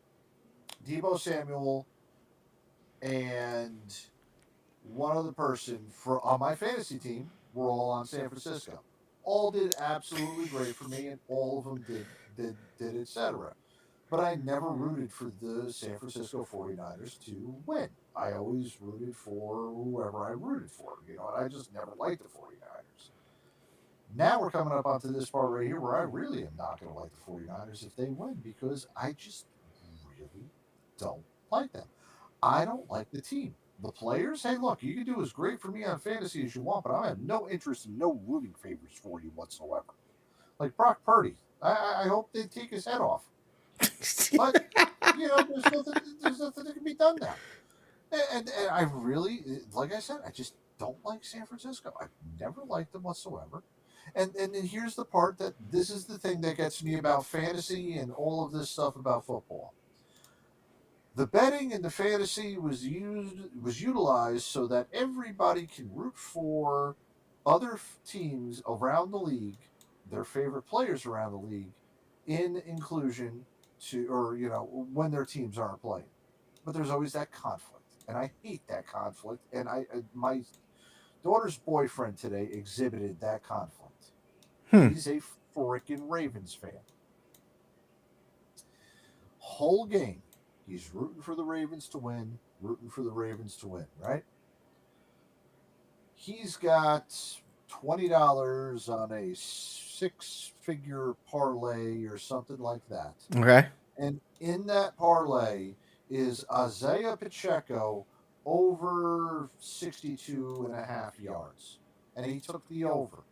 Debo Samuel, and one other person for on my fantasy team were all on San Francisco. All did absolutely great for me, and all of them did etc. But I never rooted for the San Francisco 49ers to win. I always rooted for whoever I rooted for, and I just never liked the 49ers. Now we're coming up onto this part right here where I really am not going to like the 49ers if they win because I just really don't like them. I don't like the team. The players, hey, look, you can do as great for me on fantasy as you want, but I have no interest in no rooting favors for you whatsoever. Like Brock Purdy, I hope they take his head off. But there's nothing that can be done now. And I really, like I said, I just don't like San Francisco. I've never liked them whatsoever. And then here's the part that this is the thing that gets me about fantasy and all of this stuff about football. The betting and the fantasy was utilized so that everybody can root for other teams around the league, their favorite players around the league, in inclusion to or when their teams aren't playing. But there's always that conflict, and I hate that conflict. And my daughter's boyfriend today exhibited that conflict. Hmm. He's a freaking Ravens fan. Whole game, he's rooting for the Ravens to win, rooting for the Ravens to win, right? He's got $20 on a 6-figure parlay or something like that. Okay. And in that parlay is Isaiah Pacheco over 62 and a half yards. And he took the over.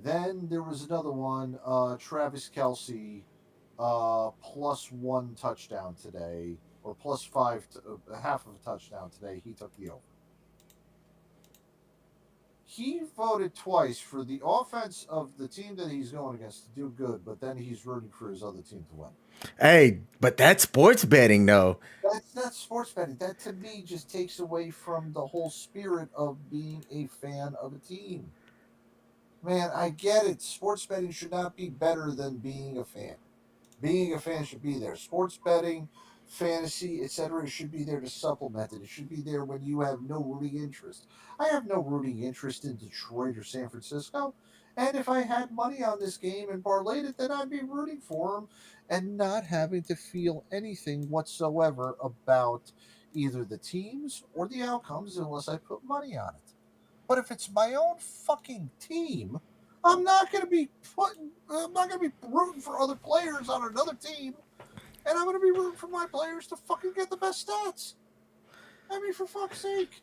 Then there was another one, Travis Kelsey, +1 touchdown today, or +5, half of a touchdown today. He took the over. He voted twice for the offense of the team that he's going against to do good, but then he's rooting for his other team to win. Hey, but that's sports betting, though. That's not sports betting. That to me just takes away from the whole spirit of being a fan of a team. Man, I get it. Sports betting should not be better than being a fan. Being a fan should be there. Sports betting, fantasy, etc. should be there to supplement it. It should be there when you have no rooting interest. I have no rooting interest in Detroit or San Francisco. And if I had money on this game and parlayed it, then I'd be rooting for them and not having to feel anything whatsoever about either the teams or the outcomes unless I put money on it. But if it's my own fucking team, I'm not going to be rooting for other players on another team, and I'm going to be rooting for my players to fucking get the best stats. I mean, for fuck's sake,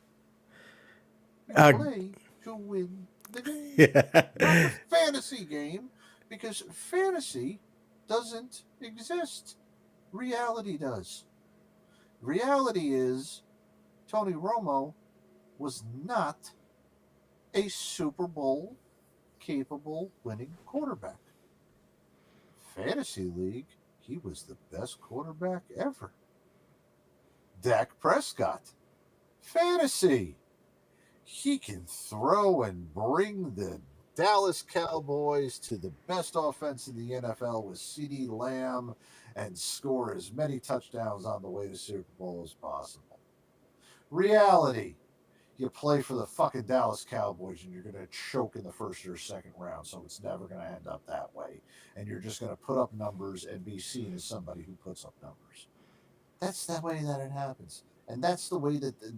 we play to win the game, not the fantasy game, because fantasy doesn't exist. Reality does. Reality is Tony Romo was not a Super Bowl capable winning quarterback. Fantasy League, he was the best quarterback ever. Dak Prescott, fantasy, he can throw and bring the Dallas Cowboys to the best offense in the NFL with CeeDee Lamb and score as many touchdowns on the way to Super Bowl as possible. Reality, you play for the fucking Dallas Cowboys and you're going to choke in the first or second round, so it's never going to end up that way. And you're just going to put up numbers and be seen as somebody who puts up numbers. That's the way that it happens. And that's the way that the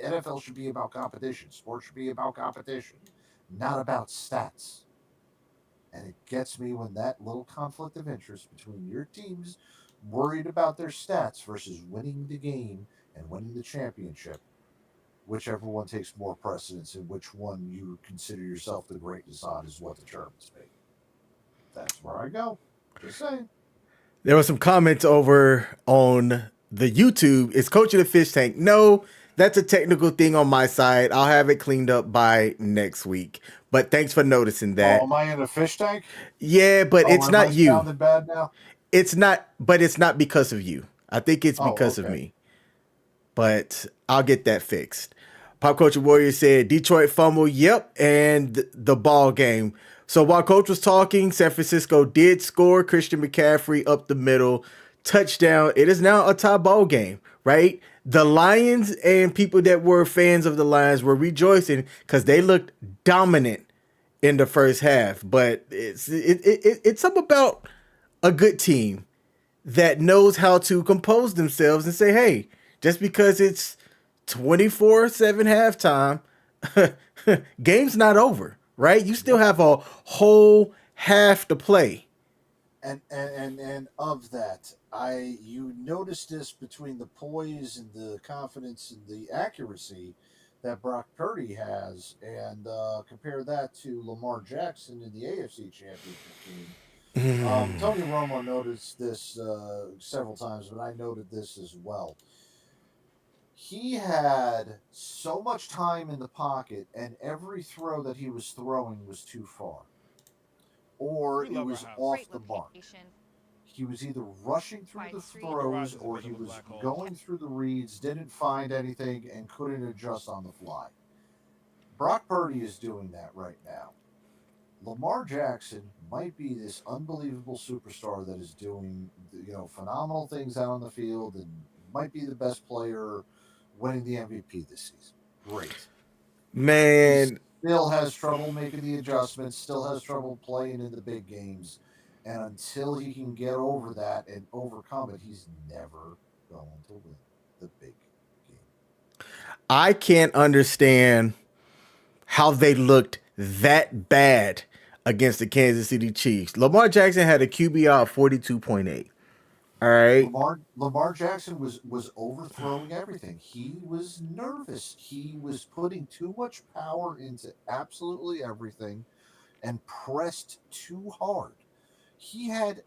NFL should be about competition. Sports should be about competition, not about stats. And it gets me when that little conflict of interest between your teams worried about their stats versus winning the game and winning the championship, whichever one takes more precedence and which one you consider yourself the greatness on is what determines me. That's where I go. Just saying. There were some comments over on the YouTube. Is Coach of the Fish Tank? No, that's a technical thing on my side. I'll have it cleaned up by next week. But thanks for noticing that. Oh, am I in a fish tank? Yeah, but it's am not I you. sounding bad now? It's not, but it's not because of you. I think it's because of okay. me. But I'll get that fixed. Pop Culture Warrior said Detroit fumble. Yep, and the ball game. So while Coach was talking, San Francisco did score. Christian McCaffrey up the middle, touchdown. It is now a tie ball game, right? The Lions and people that were fans of the Lions were rejoicing because they looked dominant in the first half. But it's something about a good team that knows how to compose themselves and say, hey, just because it's 24-7 halftime, game's not over, right? You still have a whole half to play. And of that, you notice this between the poise and the confidence and the accuracy that Brock Purdy has, and compare that to Lamar Jackson in the AFC Championship game. Tony Romo noticed this several times, but I noted this as well. He had so much time in the pocket, and every throw that he was throwing was too far, or it was off the mark. He was either rushing through the throws or he was going through the reads, didn't find anything, and couldn't adjust on the fly. Brock Purdy is doing that right now. Lamar Jackson might be this unbelievable superstar that is doing, phenomenal things out on the field and might be the best player winning the MVP this season. Great. Man. He still has trouble making the adjustments, still has trouble playing in the big games. And until he can get over that and overcome it, he's never going to win the big game. I can't understand how they looked that bad against the Kansas City Chiefs. Lamar Jackson had a QBR of 42.8. All right. Lamar Jackson was overthrowing everything. He was nervous. He was putting too much power into absolutely everything and pressed too hard. He had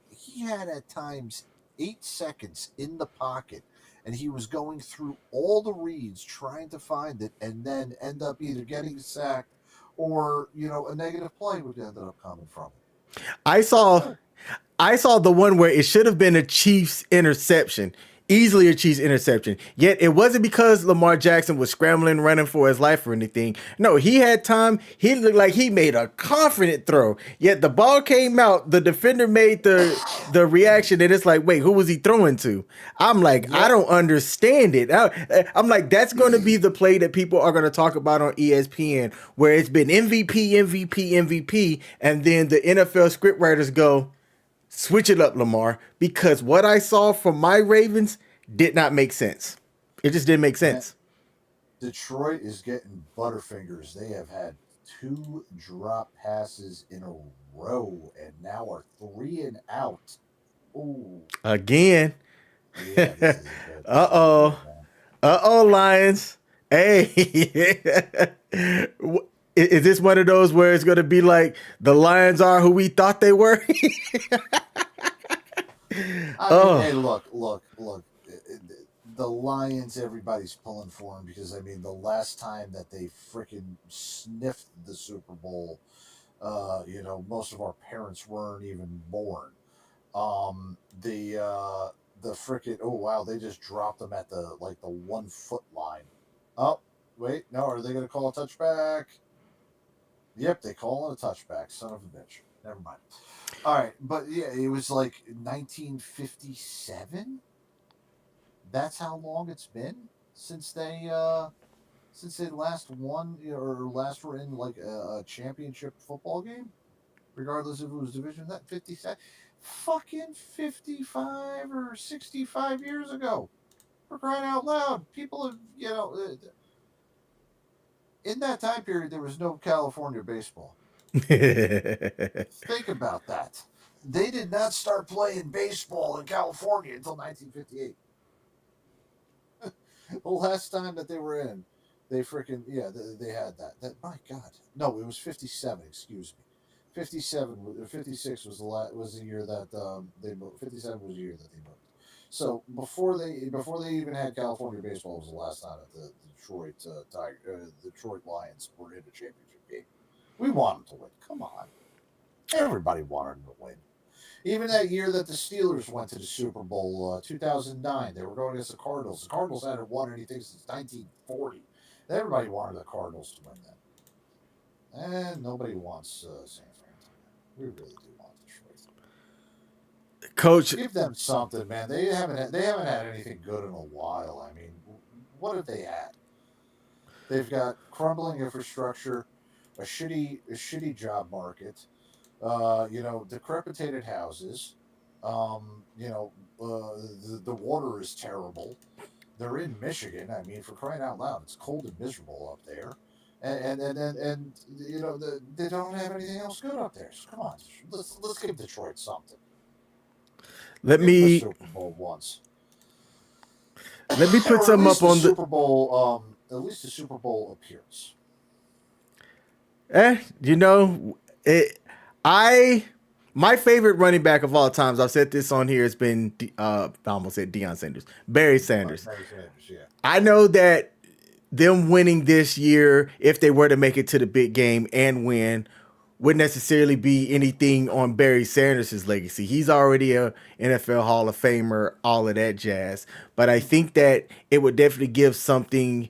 at times 8 seconds in the pocket, and he was going through all the reads trying to find it, and then end up either getting sacked or a negative play would end up coming from it. I saw I saw the one where it should have been a Chiefs interception, easily a Chiefs interception. Yet it wasn't because Lamar Jackson was scrambling, running for his life or anything. No, he had time. He looked like he made a confident throw. Yet the ball came out. The defender made the reaction, and it's like, wait, who was he throwing to? I'm like, I don't understand it. I'm like, that's going to be the play that people are going to talk about on ESPN, where it's been MVP, MVP, MVP, and then the NFL scriptwriters go, switch it up, Lamar, because what I saw from my Ravens did not make sense. It just didn't make sense. Detroit is getting butterfingers. They have had 2 drop passes in a row and now are 3 and out. Ooh. Again. Yeah, this is good. Uh-oh. Uh-oh, Lions. Hey. Is this one of those where it's going to be like the Lions are who we thought they were? I mean, hey, look. The Lions, everybody's pulling for them because, I mean, the last time that they freaking sniffed the Super Bowl, most of our parents weren't even born. The freaking, oh, wow, they just dropped them at the 1 foot line. Oh, wait, no, are they going to call a touchback? Yep, they call it a touchback. Son of a bitch. Never mind. All right, but yeah, it was like 1957. That's how long it's been since they last won or last were in like a championship football game, regardless if it was division. That 57, fucking 55 or 65 years ago. For crying out loud, people have in that time period, there was no California baseball. Think about that. They did not start playing baseball in California until 1958. The last time that they were in, they freaking they had that. My God, no, it was 57. Excuse me, 56 was the year that they moved. 57 was the year that they moved. So before they even had California baseball was the last time that the Detroit Lions were in a championship game. We want them to win. Come on, everybody wanted them to win. Even that year that the Steelers went to the Super Bowl, 2009, they were going against the Cardinals. The Cardinals hadn't won anything since 1940. Everybody wanted the Cardinals to win that. And nobody wants San Fran to win. We really do want Detroit. Coach, give them something, man. They haven't had anything good in a while. I mean, what have they had? They've got crumbling infrastructure, a shitty job market. Decrepitated houses. The water is terrible. They're in Michigan. I mean, for crying out loud, it's cold and miserable up there. And they don't have anything else good up there. So come on, let's give Detroit something. Let me Super Bowl once. Let me put some up on the Super Bowl. At least the Super Bowl appearance. My favorite running back of all times, I've said this on here, has been, I almost said Deion Sanders, Barry Sanders. Barry Sanders, yeah. I know that them winning this year, if they were to make it to the big game and win, wouldn't necessarily be anything on Barry Sanders' legacy. He's already a NFL Hall of Famer, all of that jazz. But I think that it would definitely give something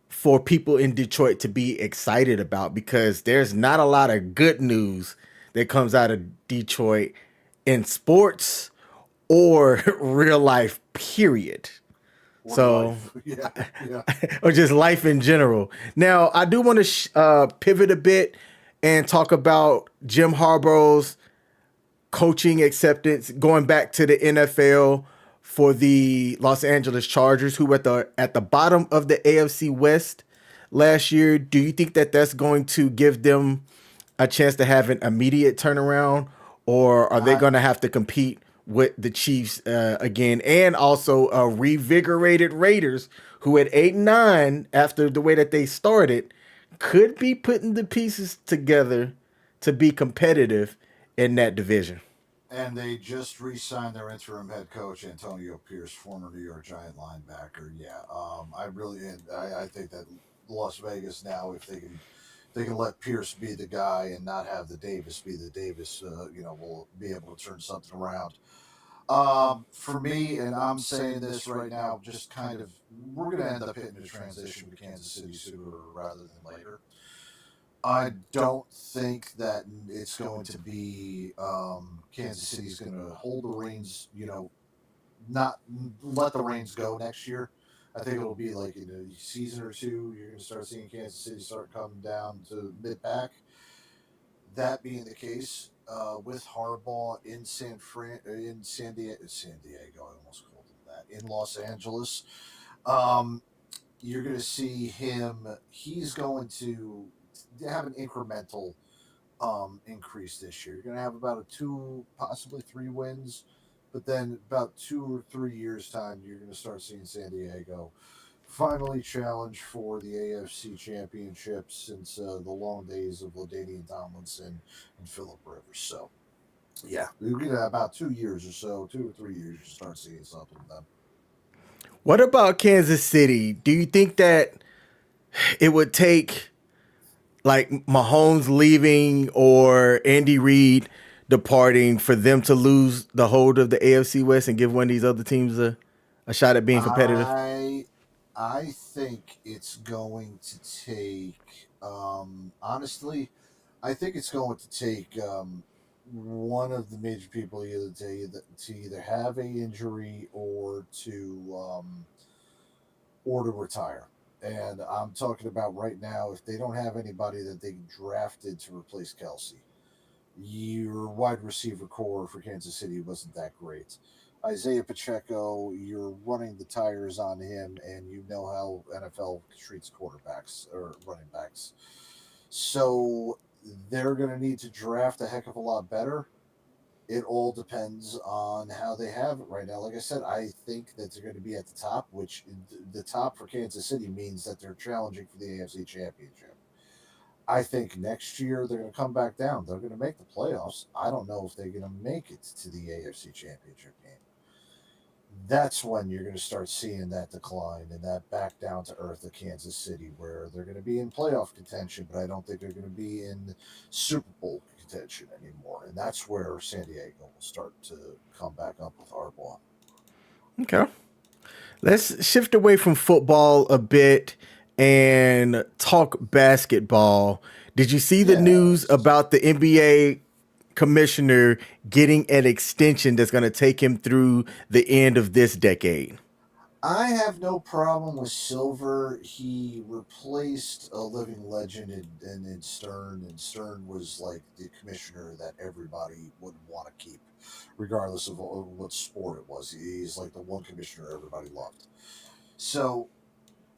for people in Detroit to be excited about, because there's not a lot of good news that comes out of Detroit in sports or real life, period. Or or just life in general. Now, I do want to pivot a bit and talk about Jim Harbaugh's coaching acceptance, going back to the NFL for the Los Angeles Chargers, who were at the bottom of the AFC West last year. Do you think that that's going to give them a chance to have an immediate turnaround, or are they I going to have to compete with the Chiefs again, and also a revigorated Raiders, who at 8-9 after the way that they started, could be putting the pieces together to be competitive in that division? and they just re-signed their interim head coach Antonio Pierce, former New York Giant linebacker. Yeah, I think that Las Vegas now, if they can let Pierce be the guy and not have the Davis be the Davis, will be able to turn something around. For me, and I'm saying this right now, just kind of, we're going to end up hitting a transition to Kansas City sooner rather than later. I don't think that it's going to be Kansas City's going to hold the reins, not let the reins go next year. I think it'll be like in a season or two, you're going to start seeing Kansas City start coming down to mid pack. That being the case, with Harbaugh in San Diego, I almost called him that, in Los Angeles, um, you're going to see him. He's going to have an incremental increase this year. You're going to have about a two, possibly three wins, but then about 2 or 3 years time, you're going to start seeing San Diego finally challenge for the AFC Championship since the long days of LaDainian Tomlinson and Philip Rivers. So yeah, we're going to have about 2 years or so, 2 or 3 years, you start seeing something with them. What about Kansas City? Do you think that it would take like Mahomes leaving or Andy Reid departing for them to lose the hold of the AFC West and give one of these other teams a shot at being competitive? I I think it's going to take honestly, I think it's going to take one of the major people either to either have a injury or to retire. And I'm talking about right now, if they don't have anybody that they drafted to replace Kelsey, your wide receiver core for Kansas City wasn't that great. Isaiah Pacheco, you're running the tires on him, and you know how NFL treats quarterbacks or running backs. So they're going to need to draft a heck of a lot better. It all depends on how they have it right now. Like I said, I think that they're going to be at the top, which the top for Kansas City means that they're challenging for the AFC Championship. I think next year they're going to come back down. They're going to make the playoffs. I don't know if they're going to make it to the AFC Championship game. That's when you're going to start seeing that decline and that back down to earth of Kansas City, where they're going to be in playoff contention, but I don't think they're going to be in Super Bowl contention anymore. And that's where San Diego will start to come back up with Harbaugh. Okay. Let's shift away from football a bit and talk basketball. Did you see the news Yes. about the NBA commissioner getting an extension that's going to take him through the end of this decade? I have no problem with Silver. He replaced a living legend in Stern, and Stern was like the commissioner that everybody would want to keep, regardless of what sport it was. He's like the one commissioner everybody loved. So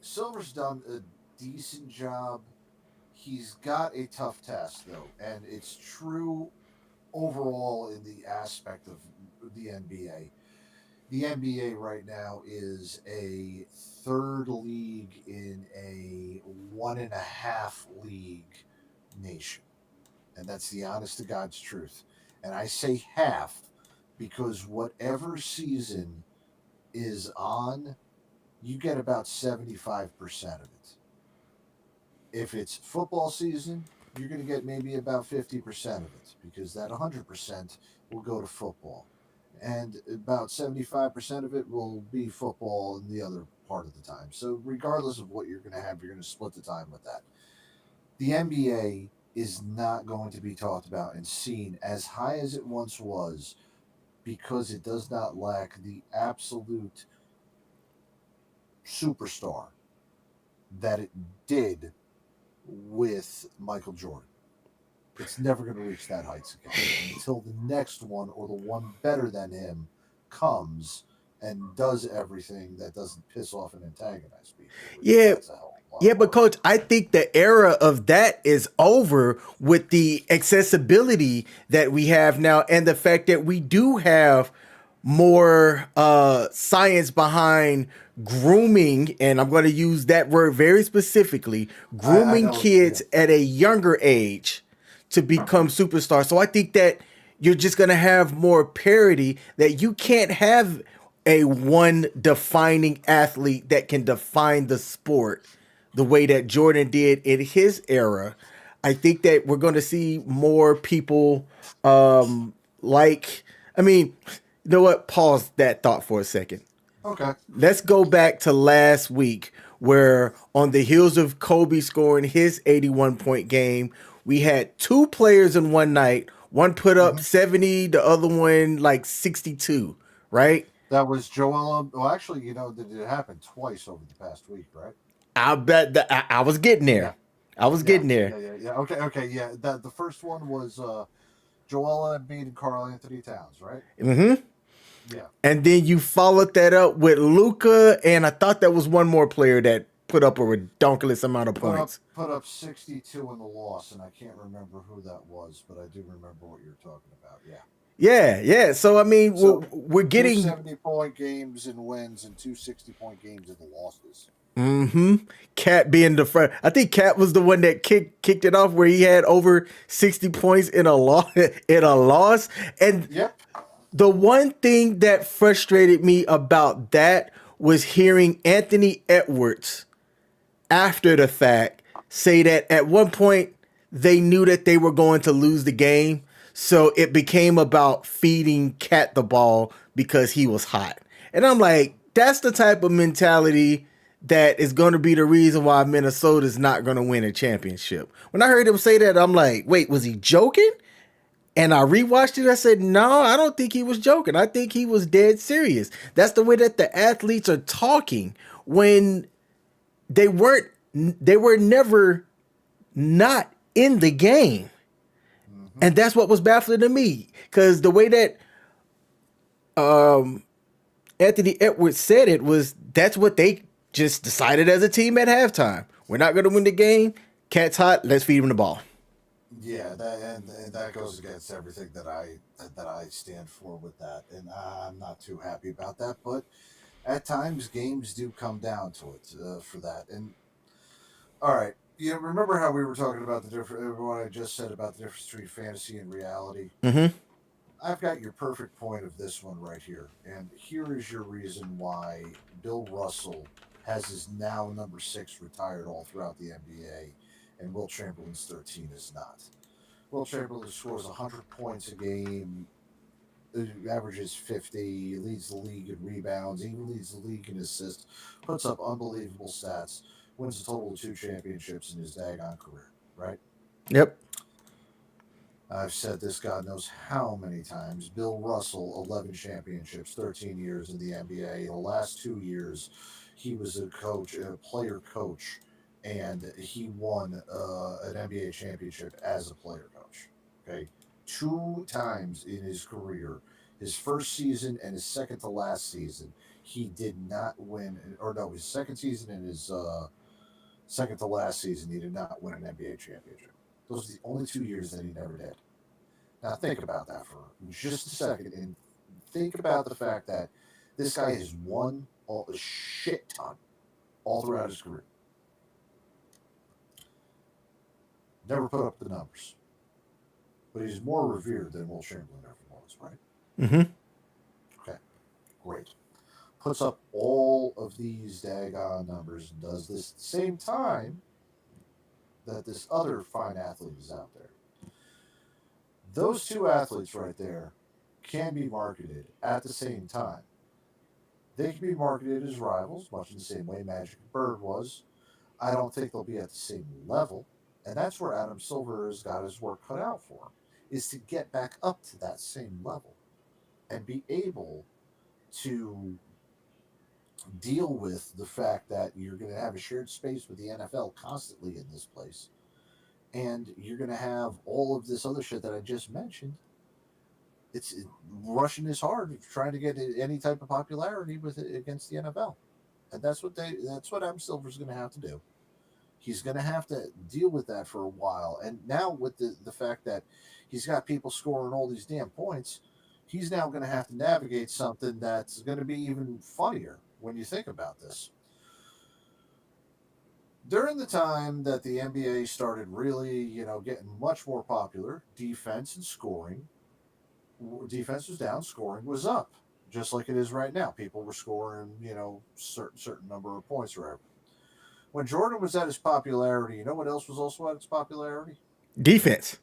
Silver's done a decent job. He's got a tough task though, and it's true overall in the aspect of the NBA. The NBA right now is a third league in a one and a half league nation. And that's the honest to God's truth. And I say half because whatever season is on, you get about 75% of it. If it's football season, you're going to get maybe about 50% of it because that 100% will go to football. And about 75% of it will be football in the other part of the time. So, regardless of what you're going to have, you're going to split the time with that. The NBA is not going to be talked about and seen as high as it once was because it does not lack the absolute superstar that it did with Michael Jordan. It's never going to reach that heights again until the next one or the one better than him comes. and does everything that doesn't piss off and antagonize people, which Yeah, that's a hell of a lot yeah, of but work. coach, I think the era of that is over with the accessibility that we have now and the fact that we do have more science behind grooming, and I'm going to use that word very specifically, I grooming know, yeah. kids at a younger age to become superstars. So I think that you're just going to have more parity, that you can't have a one defining athlete that can define the sport the way that Jordan did in his era. I think that we're going to see more people like, I mean, you know what? Pause that thought for a second. Okay. Let's go back to last week where on the heels of Kobe scoring his 81-point game, we had two players in one night. One put up Hmm. 70, the other one like 62, right? That was Joel. Well, actually, did it happen twice over the past week, right? I bet that I was getting Yeah, there. I was yeah, getting there. yeah. Okay, okay, yeah. The first one was Joel Embiid and Carl Anthony Towns, right? Hmm. Yeah. And then you followed that up with Luca, and I thought that was one more player that put up a redonkulous amount of points. Put up 62 in the loss, and I can't remember who that was, but I do remember what you're talking about. Yeah. Yeah, yeah. So I mean, So we're two getting 70-point games in wins and two 60-point games in the losses. Cat being the front. I think Cat was the one that kicked it off where he had over 60 points in a loss in a loss. And Yep. the one thing that frustrated me about that was hearing Anthony Edwards after the fact say that at one point they knew that they were going to lose the game. So it became about feeding Cat the ball because he was hot. And I'm like, that's the type of mentality that is going to be the reason why Minnesota's not going to win a championship. When I heard him say that, I'm like, wait, was he joking? And I rewatched it. I said, no, I don't think he was joking. I think he was dead serious. That's the way that the athletes are talking when they weren't, they were never not in the game. Hmm. And that's what was baffling to me. Because the way that Anthony Edwards said it was that's what they just decided as a team at halftime. We're not going to win the game. Cat's hot. Let's feed him the ball. Yeah, and that goes against everything that I stand for with that, and I'm not too happy about that. But at times, games do come down to it for that. And all right, remember how we were talking about the different what I just said about the difference between fantasy and reality? Mm-hmm. I've got your perfect point of this one right here. And here is your reason why Bill Russell has his now number 6 retired all throughout the NBA, and Will Chamberlain's 13 is not. Will Chamberlain scores 100 points a game, averages 50, leads the league in rebounds, even leads the league in assists, puts up unbelievable stats, wins a total of 2 championships in his daggone career, right? Yep. I've said this God knows how many times. Bill Russell, 11 championships, 13 years in the NBA. The last 2 years, he was a coach, a player coach, and he won an NBA championship as a player coach. Okay. 2 times in his career, his first season and his second to last season, he did not win, or no, his second season and his second to last season, he did not win an NBA championship. Those are the only 2 years that he never did. Now think about that for just a second, and think about the fact that this guy has won a shit ton all throughout his career. Never put up the numbers, but he's more revered than Will Chamberlain ever was, right? Mm-hmm. Okay, great. Puts up all of these daggone numbers and does this at the same time that this other fine athlete is out there. Those two athletes right there can be marketed at the same time. They can be marketed as rivals, much in the same way Magic Bird was. I don't think they'll be at the same level, and that's where Adam Silver has got his work cut out for him, is to get back up to that same level and be able to deal with the fact that you're going to have a shared space with the NFL constantly in this place, and you're going to have all of this other shit that I just mentioned. it's rushing is hard, trying to get any type of popularity with it against the NFL, and that's what Adam Silver's going to have to do. He's going to have to deal with that for a while, and now with the fact that he's got people scoring all these damn points, he's now going to have to navigate something that's going to be even funnier when you think about this. During the time that the NBA started really, getting much more popular, defense and scoring, defense was down, scoring was up, just like it is right now. People were scoring, certain number of points or whatever. When Jordan was at his popularity, you know what else was also at its popularity? Defense.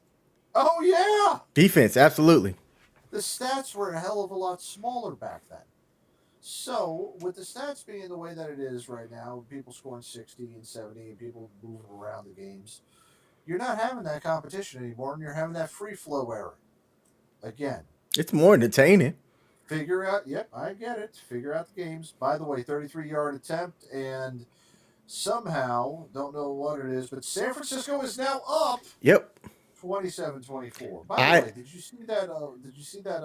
Oh yeah, Defense, absolutely. the stats were a hell of a lot smaller back then. So, with the stats being the way that it is right now, people scoring 60 and 70 and people moving around the games, you're not having that competition anymore and you're having that free flow era. Again, It's more entertaining. figure out, yep, I get it. Figure out the games. By the way, 33-yard attempt, and somehow, don't know what it is, but San Francisco is now up Yep. 27-24. By the I way, did you see that? Did you see that?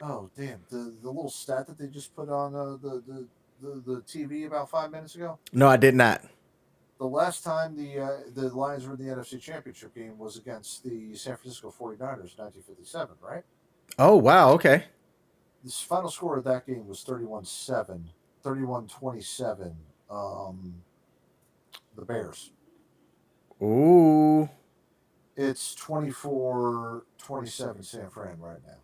Oh damn! The little stat that they just put on the TV about 5 minutes ago. No, I did not. The last time the Lions were in the NFC Championship game was against the San Francisco 49ers, 1957. Right. Oh wow, okay. The final score of that game was 31-7, 31-27. The Bears. Ooh. It's 24-27 San Fran right now.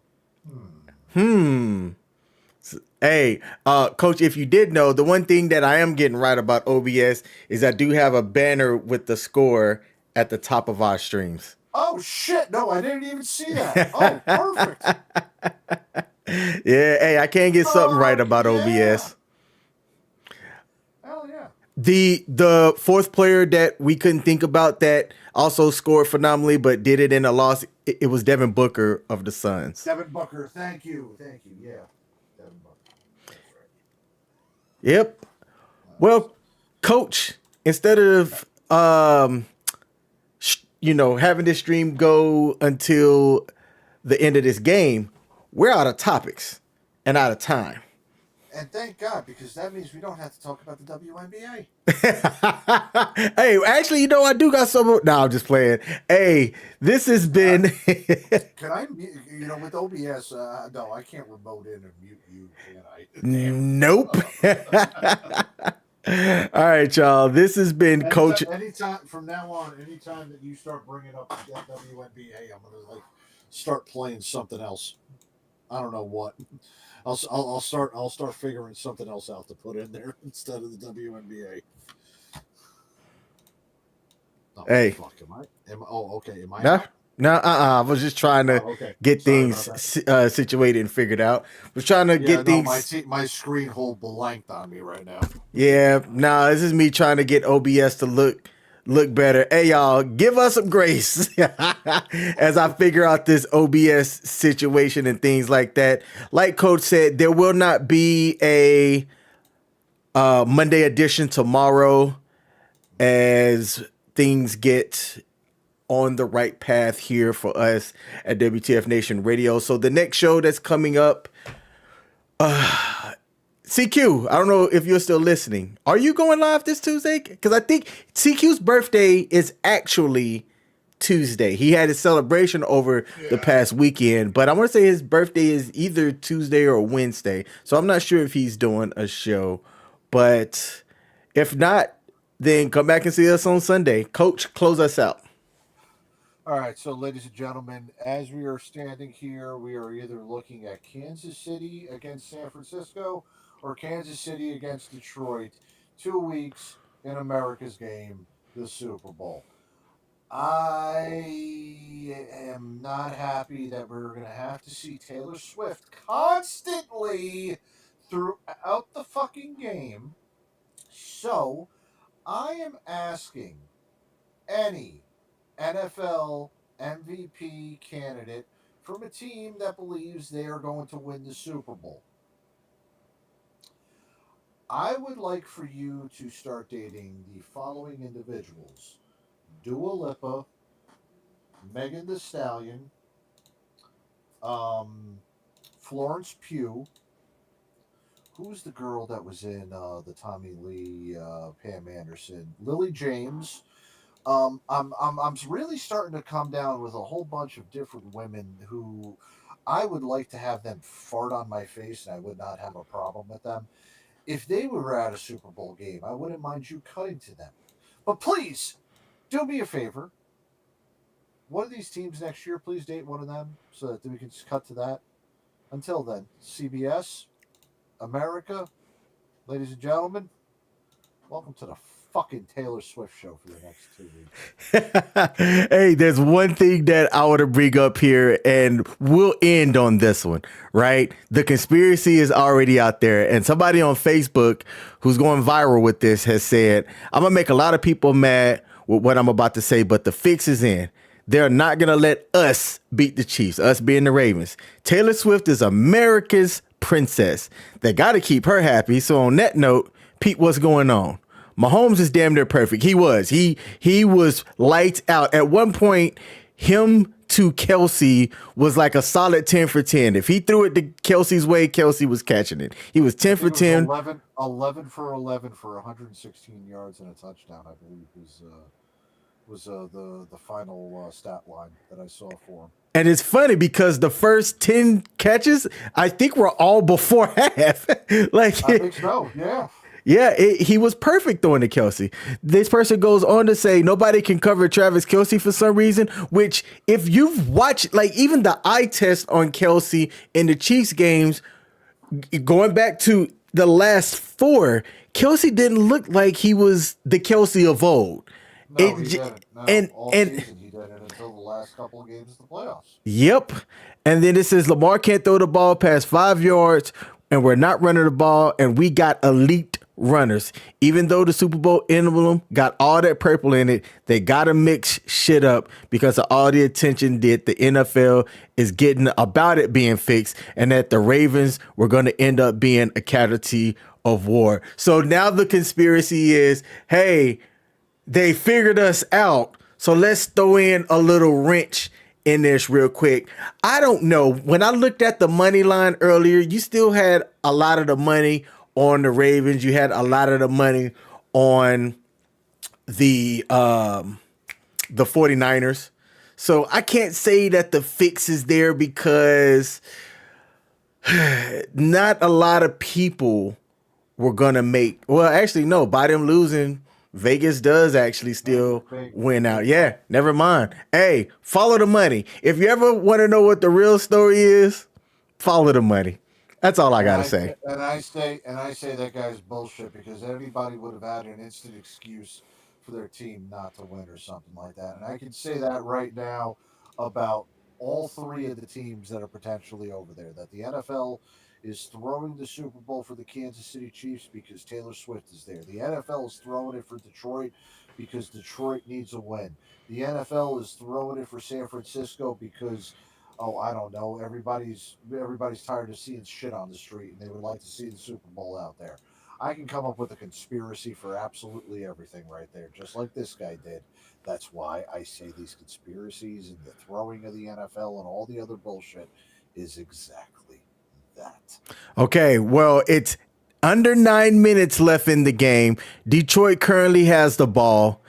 Hey, coach, if you did know, the one thing that I am getting right about OBS is I do have a banner with the score at the top of our streams. Oh shit! No, I didn't even see that. Oh, perfect. Yeah, hey, I can't get something right about yeah. OBS. Hell yeah. The fourth player that we couldn't think about that also scored phenomenally but did it in a loss, it was Devin Booker of the Suns. Devin Booker, thank you. Yeah, Devin Booker. That's right. Yep. Well, coach, instead of having this stream go until the end of this game, we're out of topics and out of time. And thank God, because that means we don't have to talk about the WNBA. Hey, actually, I do got some. No, I'm just playing. Hey, this has been. Can I, with OBS, no, I can't remote in and mute you, can I? Nope. All right, y'all. This has been Coach. Anytime from now on, anytime that you start bringing up the WNBA, I'm gonna start playing something else. I don't know what. I'll start figuring something else out to put in there instead of the WNBA. Oh, Hey. Fuck, okay. Am I? No, no, I was just trying to get Sorry things situated and figured out. Was trying to get things. My screen hole blanked on me right now. Yeah, this is me trying to get OBS to look better. Hey, y'all, give us some grace as I figure out this OBS situation and things like that. Like Coach said, there will not be a Monday edition tomorrow as things get on the right path here for us at WTF Nation Radio. So the next show that's coming up, CQ, I don't know if you're still listening. Are you going live this Tuesday? Because I think CQ's birthday is actually Tuesday. He had his celebration over the past weekend, but I want to say his birthday is either Tuesday or Wednesday. So I'm not sure if he's doing a show. But if not, then come back and see us on Sunday. Coach, close us out. All right, so ladies and gentlemen, as we are standing here, we are either looking at Kansas City against San Francisco or Kansas City against Detroit. 2 weeks in America's game, the Super Bowl. I am not happy that we're going to have to see Taylor Swift constantly throughout the fucking game. So, I am asking any NFL MVP candidate from a team that believes they are going to win the Super Bowl. I would like for you to start dating the following individuals: Dua Lipa, Megan Thee Stallion, Florence Pugh. Who's the girl that was in the Tommy Lee, Pam Anderson? Lily James. I'm really starting to come down with a whole bunch of different women who I would like to have them fart on my face, and I would not have a problem with them. If they were at a Super Bowl game, I wouldn't mind you cutting to them. But please, do me a favor. One of these teams next year, please date one of them so that we can just cut to that. Until then, CBS, America, ladies and gentlemen, welcome to the fucking Taylor Swift show for the next 2 weeks. Hey, there's one thing that I want to bring up here, and we'll end on this one, right? The conspiracy is already out there, and somebody on Facebook who's going viral with this has said, I'm going to make a lot of people mad with what I'm about to say, but the fix is in. They're not going to let us beat the Chiefs, us being the Ravens. Taylor Swift is America's princess. They got to keep her happy. So on that note, Pete, what's going on? Mahomes is damn near perfect. He was. He was lights out. At one point, him to Kelsey was like a solid 10 for 10. If he threw it to Kelsey's way, Kelsey was catching it. He was 10 for 10. 11 for 11 for 116 yards and a touchdown, I believe, was the final stat line that I saw for him. And it's funny because the first 10 catches, I think, were all before half. Like, I think so, yeah. Yeah, he was perfect throwing to Kelsey. This person goes on to say nobody can cover Travis Kelsey for some reason, which if you've watched, like, even the eye test on Kelsey in the Chiefs games, going back to the last 4, Kelsey didn't look like he was the Kelsey of old. No, he didn't. No, all season he didn't until the last couple of games of the playoffs. Yep. And then it says Lamar can't throw the ball past 5 yards, and we're not running the ball, and we got elite runners. Even though the Super Bowl emblem got all that purple in it, they got to mix shit up because of all the attention that the NFL is getting about it being fixed, and that the Ravens were going to end up being a casualty of war. So now the conspiracy is, hey, they figured us out, so let's throw in a little wrench in this real quick. I don't know. When I looked at the money line earlier, you still had a lot of the money on the Ravens. You had a lot of the money on the 49ers. So I can't say that the fix is there because not a lot of people were going to make, well, actually, no, by them losing, Vegas does actually still win out. Yeah, never mind. Hey, follow the money. If you ever want to know what the real story is, follow the money. That's all I gotta say. And I say that guy's bullshit because everybody would have had an instant excuse for their team not to win or something like that. And I can say that right now about all 3 of the teams that are potentially over there. That the NFL is throwing the Super Bowl for the Kansas City Chiefs because Taylor Swift is there. The NFL is throwing it for Detroit because Detroit needs a win. The NFL is throwing it for San Francisco because, oh, I don't know, everybody's tired of seeing shit on the street and they would like to see the Super Bowl out there. I can come up with a conspiracy for absolutely everything right there, just like this guy did. That's why I say these conspiracies and the throwing of the NFL and all the other bullshit is exactly that. Okay, well, it's under 9 minutes left in the game. Detroit currently has the ball.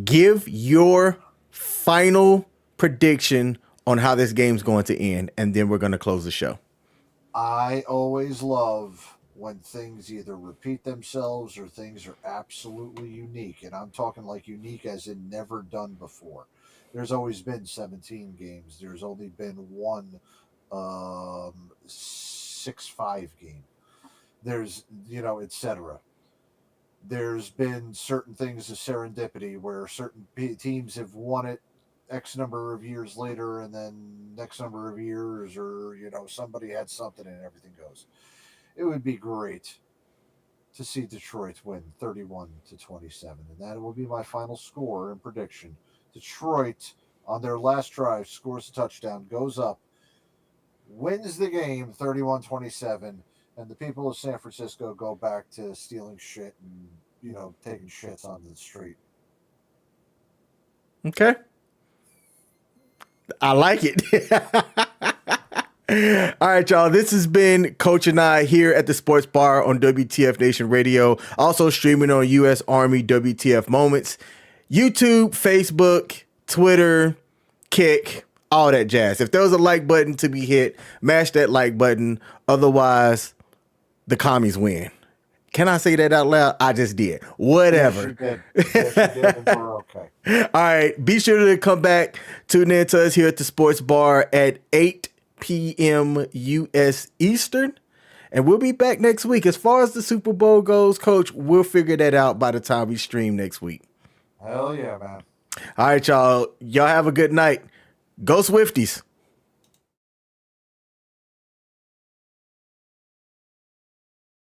Give your final prediction on how this game's going to end, and then we're going to close the show. I always love when things either repeat themselves or things are absolutely unique. And I'm talking like unique as in never done before. There's always been 17 games. There's only been one 6-5 game. There's, etc. There's been certain things of serendipity where certain teams have won it X number of years later, and then next number of years, or somebody had something and everything goes. It would be great to see Detroit win 31-27, and that will be my final score and prediction. Detroit on their last drive scores a touchdown, goes up, wins the game 31-27, and the people of San Francisco go back to stealing shit and taking shits on the street. Okay. I like it. All right, y'all. This has been Coach and I here at the Sports Bar on WTF Nation Radio. Also streaming on U.S. Army WTF Moments, YouTube, Facebook, Twitter, Kick, all that jazz. If there was a like button to be hit, mash that like button. Otherwise, the commies win. Can I say that out loud? I just did. Whatever. Yes, you did, and we're okay. All right. Be sure to come back. Tune in to us here at the Sports Bar at 8 p.m. U.S. Eastern. And we'll be back next week. As far as the Super Bowl goes, Coach, we'll figure that out by the time we stream next week. Hell yeah, man. All right, y'all. Y'all have a good night. Go Swifties.